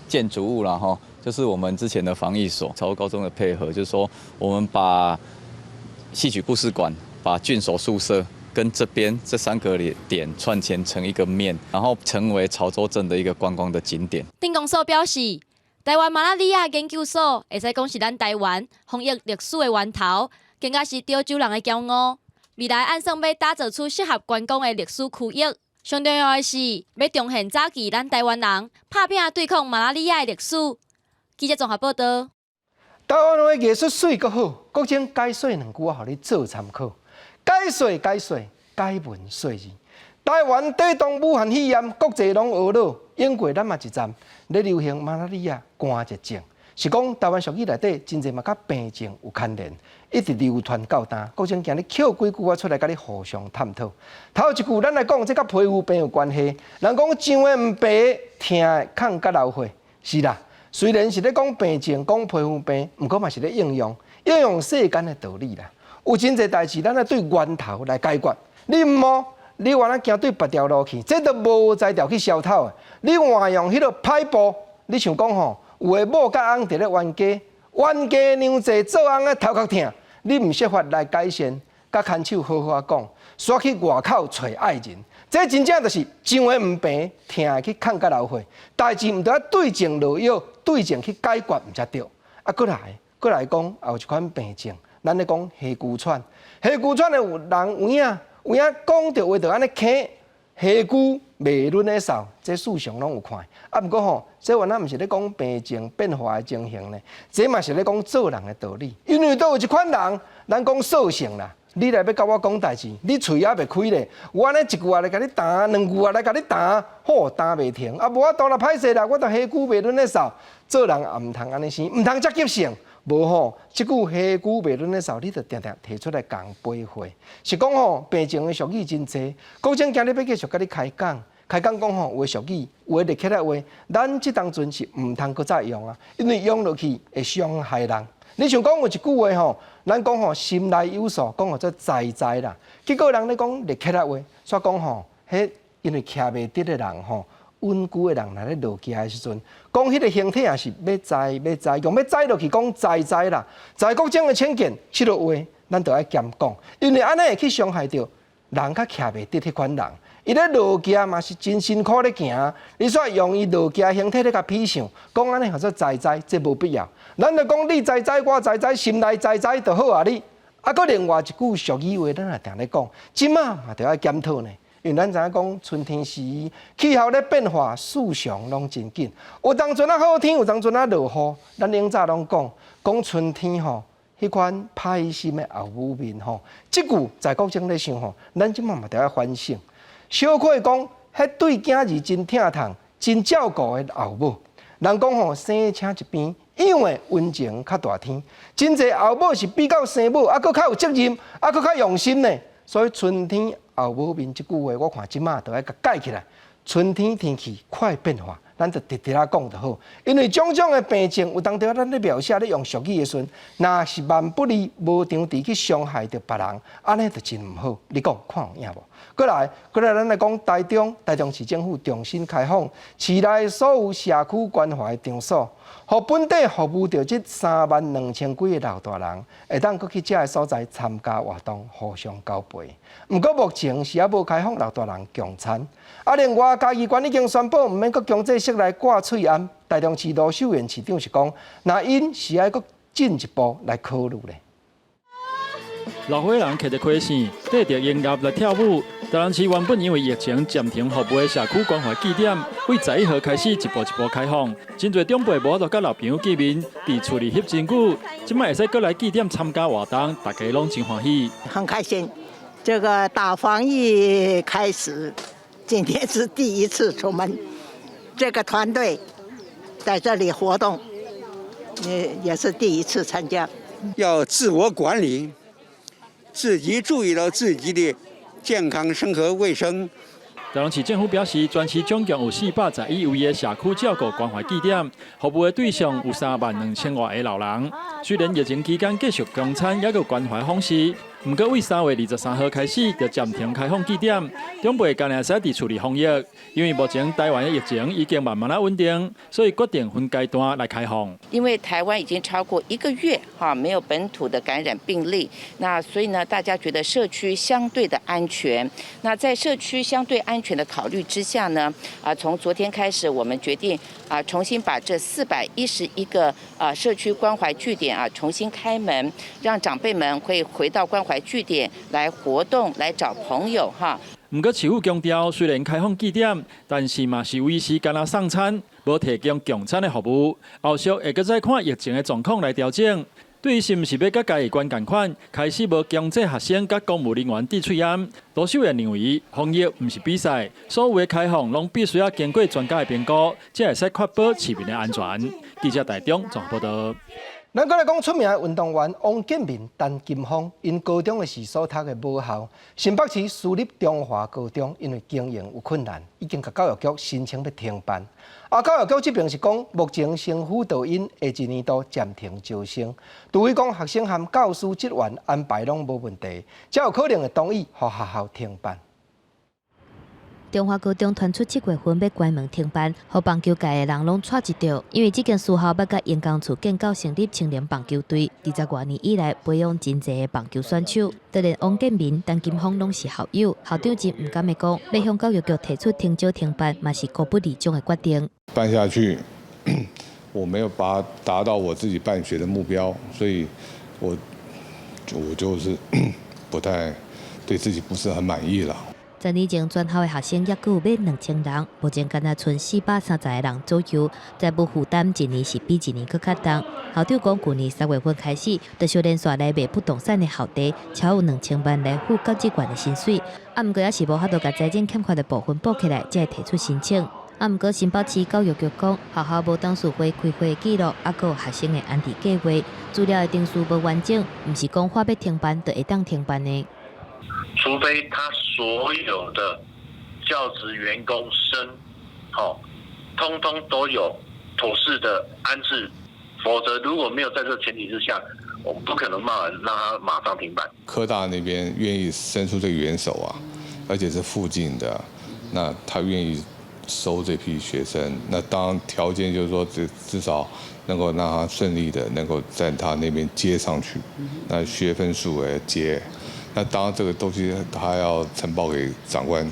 建筑物啦，哈。就是我们之前的防疫所，潮州高中的配合，就是说我们把戏曲故事馆、把郡守宿舍跟这边这3个点串联成一个面，然后成为潮州镇的一个观光的景点。丁公所表示，台湾马拉利亚研究所会使讲是咱台湾防疫历史的源头，更加是潮州人的骄傲。未来按算要打造出适合观光的历史区域。上重要的是，要重现早期咱台湾人拍拼对抗马拉利亚的历史。记者综合报道。台湾的艺术水阁好，国情解说2句话，互你做参考。解说，解文说字。台湾地动武汉肺炎，国际拢学了。英国咱嘛一站，咧流行马拉利亚寒热症，是讲台湾俗语内底真侪嘛甲病症有牵连，一直流传到今。国情今日捡几句话出来，甲你互相探讨。头一句咱来讲，这甲皮肤病有关系。人讲上的唔白，听的抗甲老血，是啦。虽然是咧讲病症、讲皮肤病，毋过嘛是咧应用世间的道理啦。有真侪代志，咱来对源头来解决。你毋好，你原来行对别条路去，这都无才调去消透的。你换用迄个歹步，你像讲吼，有诶某甲翁伫咧冤家娘济做翁的头壳疼，你毋设法来改善，甲牵手好好讲，煞去外口找爱人。这真正就是上的唔病，听的去抗甲流血，代志唔得对症落药，对症去解决唔才对。过来讲，还有一款病症，咱咧讲黑骨喘。黑骨喘的有人有影讲着话就安尼咳，黑骨袂润的嗽，这事上拢有看。不过吼，这原来毋是咧讲病症变化的情形呢，这嘛是咧讲做人的道理。因为都有一款人，咱讲兽性啦。你来要甲我讲代志，你嘴也袂开咧，我安尼一句话来甲你打，2句话来甲你打，好打袂停。无我当然歹势啦，我着黑骨袂润的嗽，做人也毋通安尼生，毋通遮急性。无吼，即句黑骨袂润的嗽，你着定定提出来讲背会。是讲吼，病症的俗语真侪，国情今日要继续甲你开讲讲吼，有的俗语，有的列起来话，咱即当阵是毋通搁再用啊，因为用落去会伤害人。你像讲有一句话吼，咱讲吼心内有数，讲吼做知啦。结果人咧讲列起来话，煞讲吼，迄因为徛袂得的人吼，稳固的人来咧落徛的时阵，讲迄个形体也是要栽，用要栽落去讲栽啦。在国情的浅见，即落话咱着爱兼讲，因为安尼会去伤害到人较徛袂得迄款人。伊咧落徛嘛是真辛苦咧行，你煞用伊落徛形体咧甲比上，讲安尼叫做栽，这无必要。咱就讲你栽，我栽，心内栽就好啊你。搁另外一句俗语话，咱也定咧讲，即马嘛着爱检讨呢。因为咱知影讲春天时气候咧变化，四常拢真紧。有当阵啊好天，有当阵啊落雨。咱以早拢讲春天吼，迄款歹心的后母面吼，即句在国中咧想吼，咱即满嘛得要反省。小可讲，迄对囝儿真疼痛、真照顾的后母。人讲吼，生请一边，养的温情较大天。真侪后母是比较生母，佫较有责任，佫较用心呢。所以春天后母面即句话，我看即马都要甲改起来。春天天气快变化，咱就直直啊讲就好。因为种种的病症，有当时咱咧描写咧用俗语的时阵，若是万不利，无场地去伤害着别人，安尼就真毋好。你讲看有影无？过来，咱来讲台中市政府重新开放市内所有社区关怀场所，互本地服务着这32000几个老大人，会当搁去遮个所在参加活动，互相交陪。毋过目前是还无开放老大人共餐。另外，嘉义县已经宣布毋免搁强制式来挂喙安。台中市卢秀燕市长是讲，那因是爱搁进一步来考虑咧。老伙人骑着溪线，缀着音乐来跳舞。台南市原本因为疫情暂停服务的社区关怀据点，为11号开始一步一步开放。真侪长辈无都甲老朋友见面，伫厝里翕真久，即摆会使过来据点参加活动，大家拢真欢喜。很开心，这个大防疫开始，今天是第一次出门，这个团队在这里活动，也是第一次参加。要自我管理。自己注意到自己的健康生活卫生。台中市政府表示，全市总共有411位的社区照顾关怀据点，服务的对象有32000外个老人。虽然疫情期间继续供餐，也有关怀方式。不过，为3月23号开始就暂停开放据点，长辈今日使伫处理防疫，因为目前台湾的疫情已经慢慢的稳定，所以决定分阶段来开放。因为台湾已经超过1个月没有本土的感染病例，那所以呢，大家觉得社区相对的安全。那在社区相对安全的考虑之下呢，从昨天开始，我们决定重新把这411个社区关怀据点重新开门，让长辈们会回到关怀据点来活动，来找朋友哈。不过市府强调，虽然开放据点，但是嘛是维持干送餐，无提供共餐的服务。后续会搁再看疫情的状况来调整。对于是不是要甲嘉义县同款，开始无强制学生甲公务人员滴喙安，卢秀燕认为防疫不是比赛，所有的开放拢必须要经过专家的评估，才会使确保市民的安全。记者台中综合报道。咱再来讲出名的运动员王建民、陈金峰，因高中的时所读的母校新北市私立中华高中，因为经营有困难，已经甲教育局申请要停办。教育局这边是讲，目前省辅导因下一年度暂停招生，除非讲学生和教师职员安排拢无问题，才有可能会同意予学校停办。中华高中传出7月份要关门停办，互棒球界的人拢喘一条，因为这间私校要甲员工处建构成立青年棒球队，20多年以来培养真侪的棒球选手。就连王建民、陈金峰拢是校友，校长真唔甘的讲，要向教育局提出停招停办，嘛是国不理想的决定。办下去，我没有达到我自己办学的目标，所以我就是不太对自己不是很满意了。10年前，全校的学生约有2000人，目前敢若剩430个人左右，债务负担一年是比一年更较重。校长讲，去年3月份开始，在小连续来卖不动产的校地，超有2000万来付教职员的薪水。不过也是无法度把财政欠款的部分补起来，才会提出申请。不过新北市教育局讲，学校无董事会开会记录，还有学生的安置计划，资料的定数无完整，不是讲话要停办就会当停办的。除非他所有的教职员工生，通通都有妥适的安置，否则如果没有在这个前提之下，我们不可能让他马上停办。科大那边愿意伸出这个援手啊，而且是附近的，那他愿意收这批学生，那当然条件就是说至少能够让他顺利的能够在他那边接上去，那学分数接。那当然，这个东西他要呈报给长官。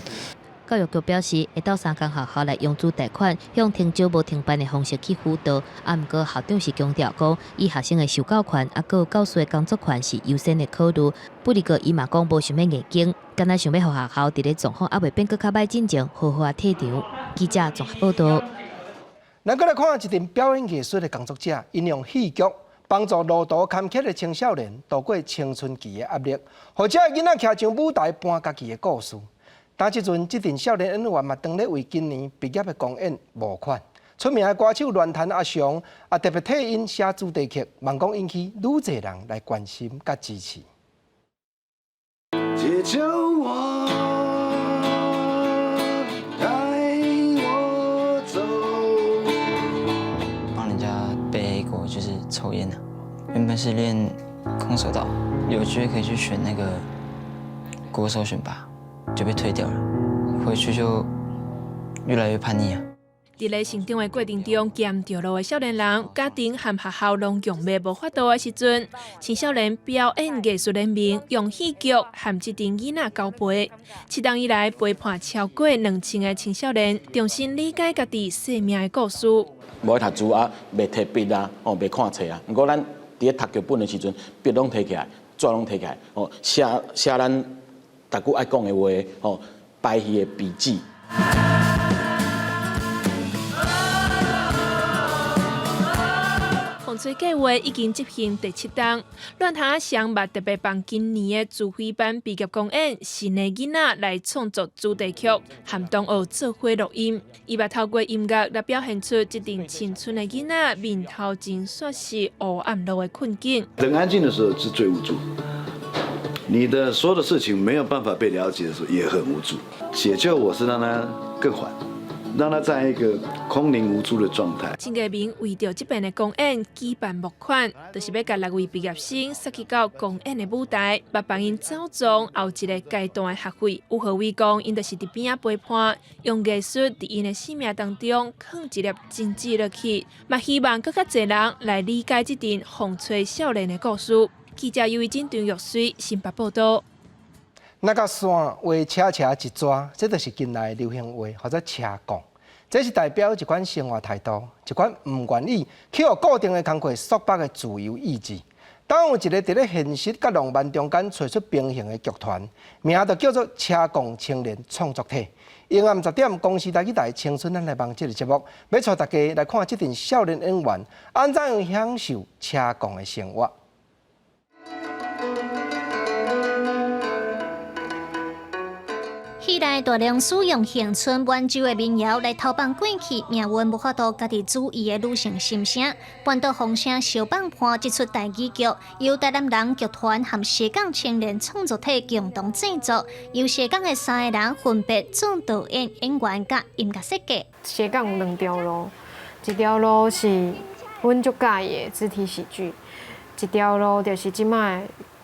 教育局表示，会到3间学校来用资贷款，用停招无停办的方式去辅导。啊，毋过校长是强调讲，以学生的受教权，有教师的工作权是优先的考虑。不离个伊嘛讲无想要硬经，敢若想要互学校伫咧状况还未变搁较歹进前，好好退场。记者综合报道。咱搁来看一阵表演艺术的工作者，因用戏剧帮助路途坎坷的青少年度过青春期的压力，或者囡仔徛上舞台搬家己的故事。但即阵，这阵少年演员嘛，当咧为今年毕业的公演募款。出名的歌手乱弹阿翔，也特别替因写主题曲，望讲引起愈侪人来关心甲支持。接着我，带我走。帮人家背过就是抽烟的，原本是练空手道，有机会可以去选那个国手选拔。就被退掉了，回去就越来越叛逆啊！伫咧成长的过程中，捡掉路的少年人，家庭和学校拢用袂无法度的时阵，青少年表演艺术联盟用戏剧和这阵囡仔交陪，7年以来陪伴超过2000个青少年，重新理解家己生命的故事。无读书啊，袂摕笔啊，袂看册啊。不过咱伫咧读剧本的时阵，笔拢摕起来，纸拢摕起来，写咱。逐句爱讲的话，摆戏的笔记。风吹计划已经执行第7档，乱弹阿翔嘛特别帮今年的自费班毕业公演新的囡仔来创作主题曲，和同学做伙录音。伊嘛透过音乐来表现出这阵青春的囡仔面头前煞是黑暗路的困境。很安静的时候是最无助。你的所有的事情没有办法被了解的时候，也很无助。解救我是让他更缓，让他在一个空灵无助的状态。陈家明为着这边的公演举办募款，就是要甲6位毕业生塞去到公演的舞台，把帮因走总后一个阶段的学费。有何伟讲，因就是伫边仔陪伴，用艺术伫因的生命当中放一粒真挚落去，嘛希望更较侪人来理解这阵风吹少年的故事。记者由于进场玉水新北报道。那甲线画车一抓，这就是近来流行话或者车杠。这是代表一款生活态度，一款唔愿意去互固定的工课束缚的自由意志。当有一个伫咧现实甲浪漫中间找出平衡的剧团，名就叫做车杠青年创作体。阴暗10点，公视台去台青春咱来帮这个节目，要带大家来看这阵少年演员安怎样享受车杠的生活。戏内大量使用乡村挽救的民谣来投放过去命运无法度家己注意的女性心声，搬到风声小放伴这出台语剧，由台南人剧团和斜杠青年创作体共同制作，由斜杠的3个人分别做导演、演员甲音乐设计。斜杠有2条路，一条路是阮足喜的肢体喜剧，一条路就是即摆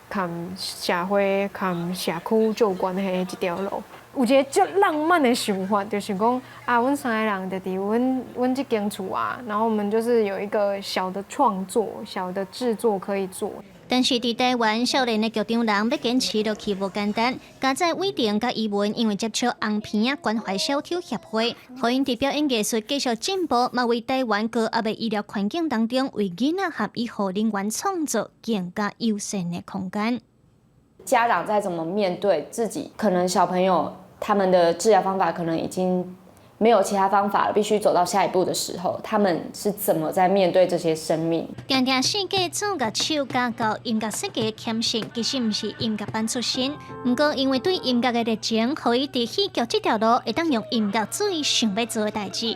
和社会、和社区有关系的一条路。有一个足浪漫的想法，就是讲啊，阮3个人就伫阮这间厝啊，然后我们就是有一个小的创作、小的制作可以做。但是伫台湾，少年的剧场人要坚持落去无简单。加在伟霆甲伊文因为接触红片啊关怀小丑协会，互因伫表演艺术继续进步，嘛为台湾高压的医疗环境当中，为囡仔和医护人员创造更加优胜的空间。家长再怎么面对自己，可能小朋友他们的治疗方法可能已经没有其他方法了，必须走到下一步的时候，他们是怎么在面对这些生命？定定世界做乐手加到音乐设计的谦逊，其实唔是音乐班出身，不过因为对音乐的热情，互伊伫戏剧这条路会当用音乐做伊想要做的代志。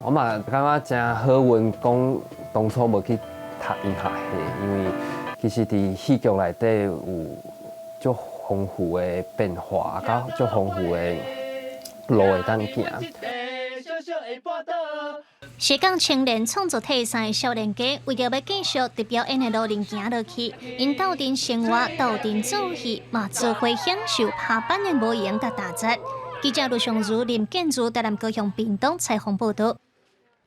我嘛感觉真好运，讲当初无去读音乐系，因为其实伫戏剧内底有足丰富的变化，甲足丰富的路会当行。斜杠青年创作体3个少年家，为着要继续伫表演的路程行落去，因斗阵生活、斗阵做戏，嘛做伙享受下班的无闲甲打杂。记者卢尚如、林建如台南高雄屏东采访报道。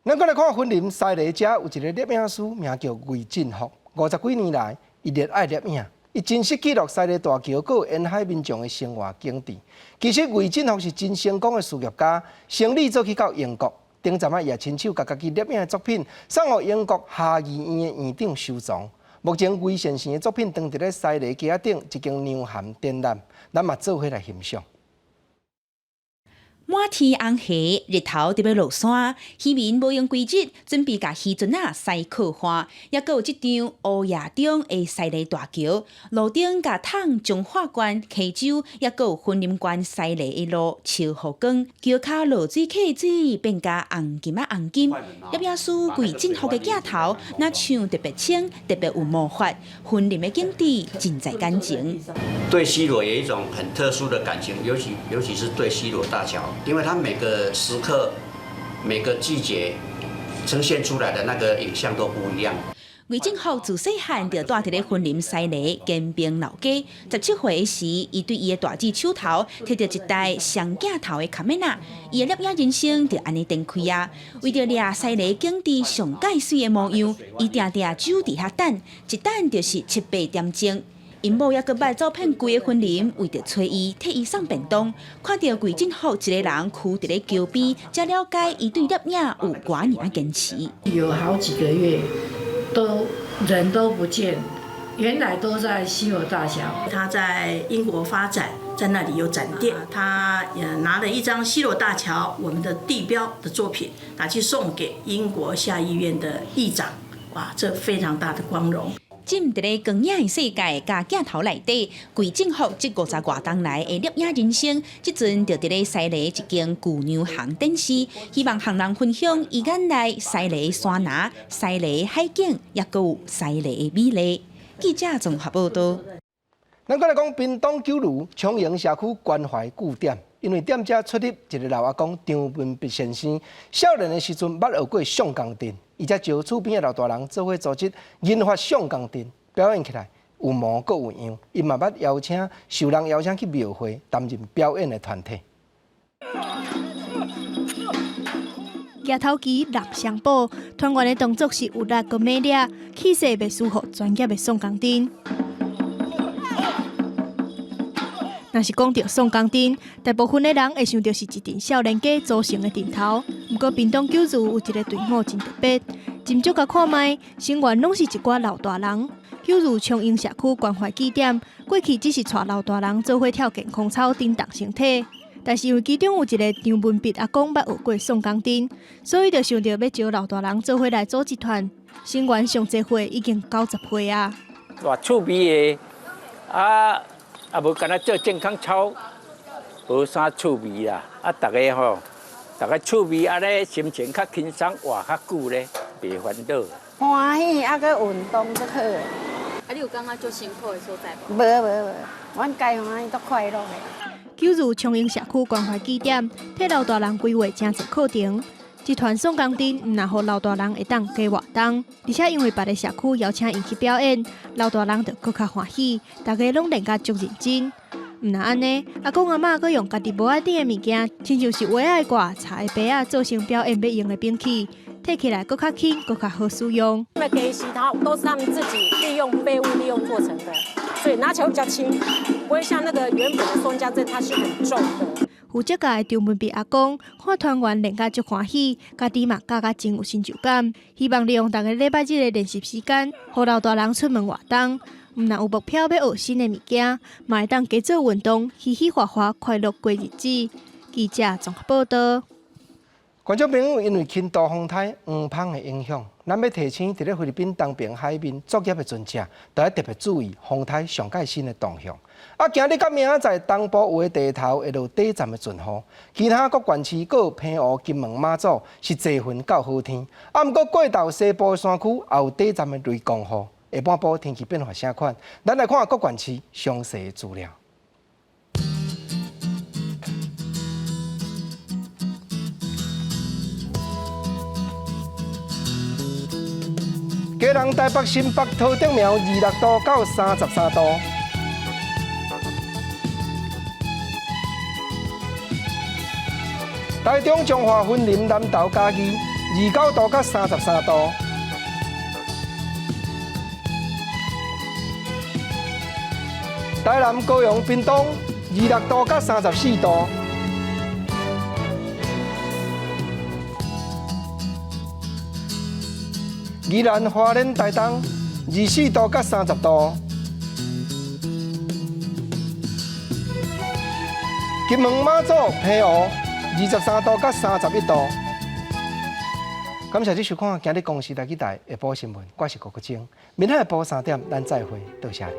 咱再来看云林西螺遮有一个摄影师，名叫魏振福。50几年来，伊热爱摄影，伊真实记录西堤大桥佮沿海民众的生活景致。其实魏振福是真成功的事业家，生理早去到英国，顶阵也亲手把家己摄影的作品送予英国下议院的院长收藏。目前魏先生的作品登伫咧西堤街仔顶一间娘含展览，咱嘛做伙来欣赏。满天红霞，日头特别落山，渔民无用规矩，准备甲渔船驶靠岸，也阁有一张乌夜中的西堤大桥，路顶甲桶中华馆溪洲，也阁有婚林馆西堤的路超好光，桥骹落水客水变甲红金红金。摄影师魏振福的镜头，那像特别清，特别有魔法，婚林的景致尽在感情。对西螺有一种很特殊的感情，尤其是对西螺大桥。因为它每个时刻、每个季节呈现出来的那个影像都不一样。魏振福自细汉就住伫咧婚林西堤建平老家，17岁时，伊对伊的大姊手头摕到一台双镜头的卡梅拉，伊的摄影人生就安尼展开啊！为着掠西堤景致上介水的模样，伊定定酒伫遐等，一等就是7、8点钟。因某也阁捌走遍规个婚林，为着找伊替伊送便当，看到魏振福一个人徛伫咧桥边，才了解伊对摄影有偌尔坚持。有好几个月人都不见，原来都在西螺大桥。他在英国发展，在那里有展店，他也拿了一张西螺大桥我们的地标的作品，拿去送给英国下议院的议长。哇，这非常大的光荣。浸伫咧光影的世界，甲镜头内底，魏振福这50多年来的摄影人生，即阵就伫咧西堤一间旧娘行展示，希望向人分享伊眼内西堤山崖、西堤海景，也阁有西堤的美丽。记者综合报道。咱再来讲屏东九如长营社区关怀据点，因为店家出入一个老阿公张文弼先生，少年的时阵捌学过上钢钉。伊才招厝边的老大人做伙组织研发上钢钉，表演起来有模阁有样。伊嘛捌受人邀请去庙会担任表演的团体。举头旗、六相报，团员的动作是有力个美丽，气势袂输予专业的上钢钉。若是讲到上钢钉，大部分的人会想到是一阵少年家组成的阵头。不过屏东九如有一个队伍真特别，斟酌甲看卖，成员拢是一寡老大人。九如长营社区关怀据点，过去只是带老大人做伙跳健康操、振动身体，但是因为其中有一个张文弼阿公捌学过上钢钉，所以就想到要招老大人做伙来组一团。成员上侪岁已经90岁啊。偌趣味的啊，无干那做健康操，无啥趣味啦。大家趣味咧，心情较轻松，活较久咧，袂烦恼。欢喜，搁运动就好。你有感觉做辛苦的所在无？无，阮家欢喜都快乐的。九如长营社区关怀据点，替老大人规划真侪课程。一团上钢钉，唔但互老大人会当加活动，而且因为别个社区邀请伊去表演，老大人就更较欢喜，大家拢练甲足认真。唔但安尼，阿公阿嬷阁用家己无爱点的物件，亲像是画的挂、茶的杯仔，做成表演要用的兵器，摕起来更较轻，更较好使用。那给石头都是他们自己利用废物利用做成的，所以拿起来比较轻，不会像那个原本的松江镇它是很重的。负责教的张文弼阿公看团员练甲足欢喜，家己嘛教甲真有成就感。希望利用大家礼拜日的练习时间，互老大人出门活动。唔但有目标要学新的物件，嘛会当加做运动，嘻嘻哈哈，快乐过日子。记者综合报道。观众朋友，因为轻度风台黄蜂的影响，咱要提醒伫咧菲律宾东边海面作业的船只，都要特别注意风台上界新的动向。今日甲明仔载东部有的地头会落短暂的阵雨，其他各县市各平湖、金门、马祖是侪云到好天。毋过过到西部的山区也有短暂的雷公雨。下半部天气变化啥款？咱来看各县市详细的资料。基隆、台北、新北、桃竹苗26度到33度。台中、彰化、云林、南投、嘉义29度到33度。台南、高雄、屏东26度到34度。宜兰、花莲、台东24度到30度。金门、马祖、澎湖23度到31度。感谢你收看今日公视台记台下晡新闻，我是郭国清。明天下晡3点，咱再会，多谢你。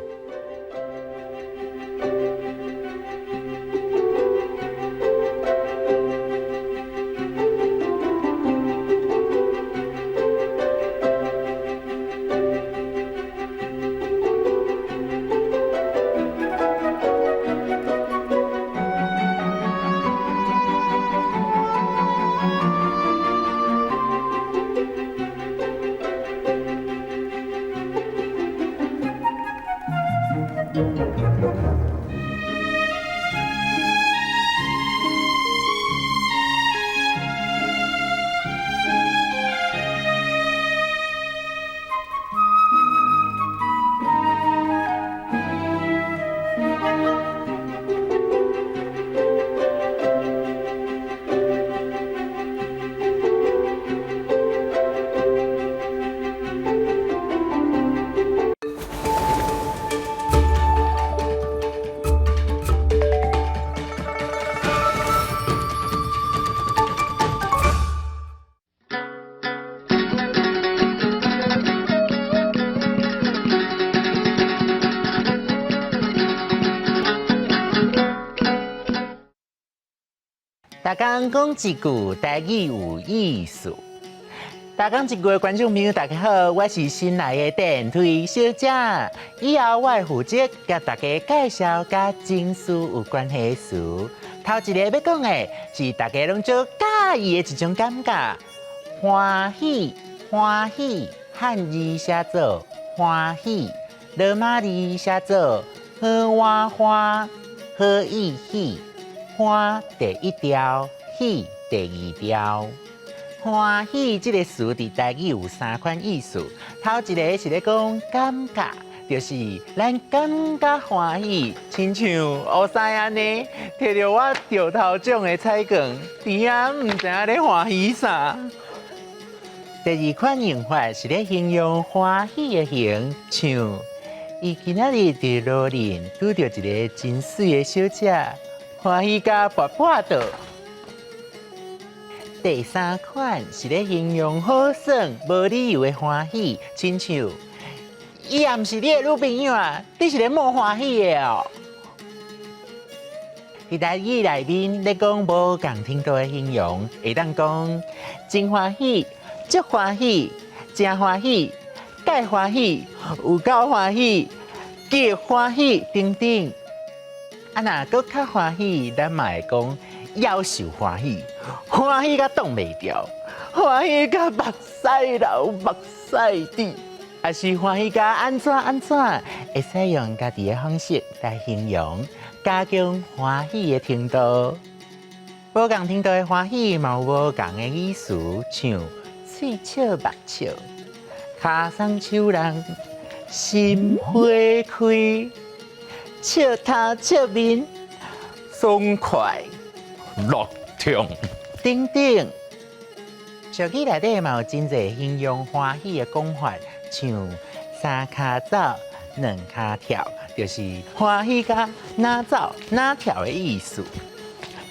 大家讲一句台语有意思。大家一句的观众朋友，大家好，我是新来的电推小姐。以后我会负责甲大家介绍甲情绪有关系的词。头一个要讲的是大家拢最介意的一种感觉，欢喜，欢喜，汉字写作欢喜，罗马字写作好哇花，好意喜。欢第一条，喜第二条。欢喜这个词伫台语有3款意思。头一个是咧讲感觉，就是咱感觉欢喜，亲像乌西安尼，摕到我钓头奖的彩券，甜啊唔知影咧欢喜啥。第二款用法是咧形容欢喜的形，像伊今仔日伫路林拄到一个真水的小姐。欢喜甲跋跋倒。第三款是咧形容好耍、无理由的欢喜，亲像伊也毋是你的女朋友啊，你是咧冒欢喜的哦。伫台语内面咧讲无共程度的形容，会当讲真欢喜、足欢喜、真欢喜、介欢喜、有够欢喜、极欢喜等等。啊，若搁较欢喜，咱嘛会讲夭寿欢喜，欢喜甲挡袂牢，欢喜甲目屎流、目屎滴，也是欢喜甲安怎，会使用家己的方式来形容，加强欢喜的程度。无共程度的欢喜，嘛有无共的意思，像喙笑目笑，脚松手人，心花开。笑头笑面，爽快乐痛等等。俗语内底嘛有真侪形容欢喜的讲法，像三脚走，两脚跳，就是欢喜甲哪走哪跳的意思。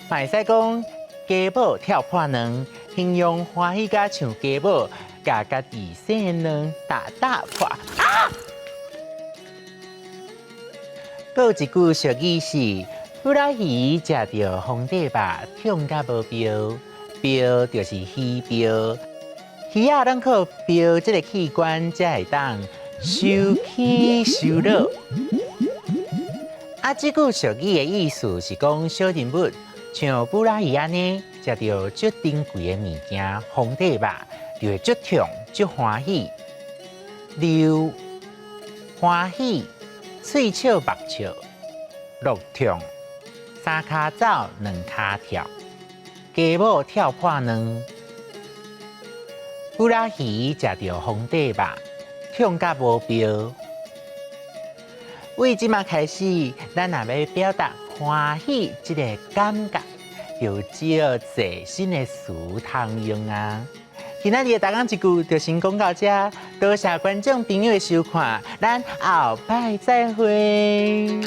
嘛会使讲家宝跳破卵，形容欢喜甲像家宝，甲家己生的卵打破。啊！还有一句俗语是：富老鱼食到皇帝肉，痛甲无标。标就是鱼标，鱼仔咱靠标这个器官才会当收起收落。啊，这句俗语的意思是讲小人物像富老鱼安尼，食到足珍贵的物件，皇帝肉就会足痛足欢喜。流欢喜。喙笑目笑，乐痛，三脚走，两脚跳，家母跳破卵，富拉鱼食到皇帝肉，痛甲无标。为即马开始，咱若要表达欢喜这个感觉，有少济新的词通用啊。今仔日的大讲一句就先讲到这，多谢观众朋友的收看，咱后摆再会。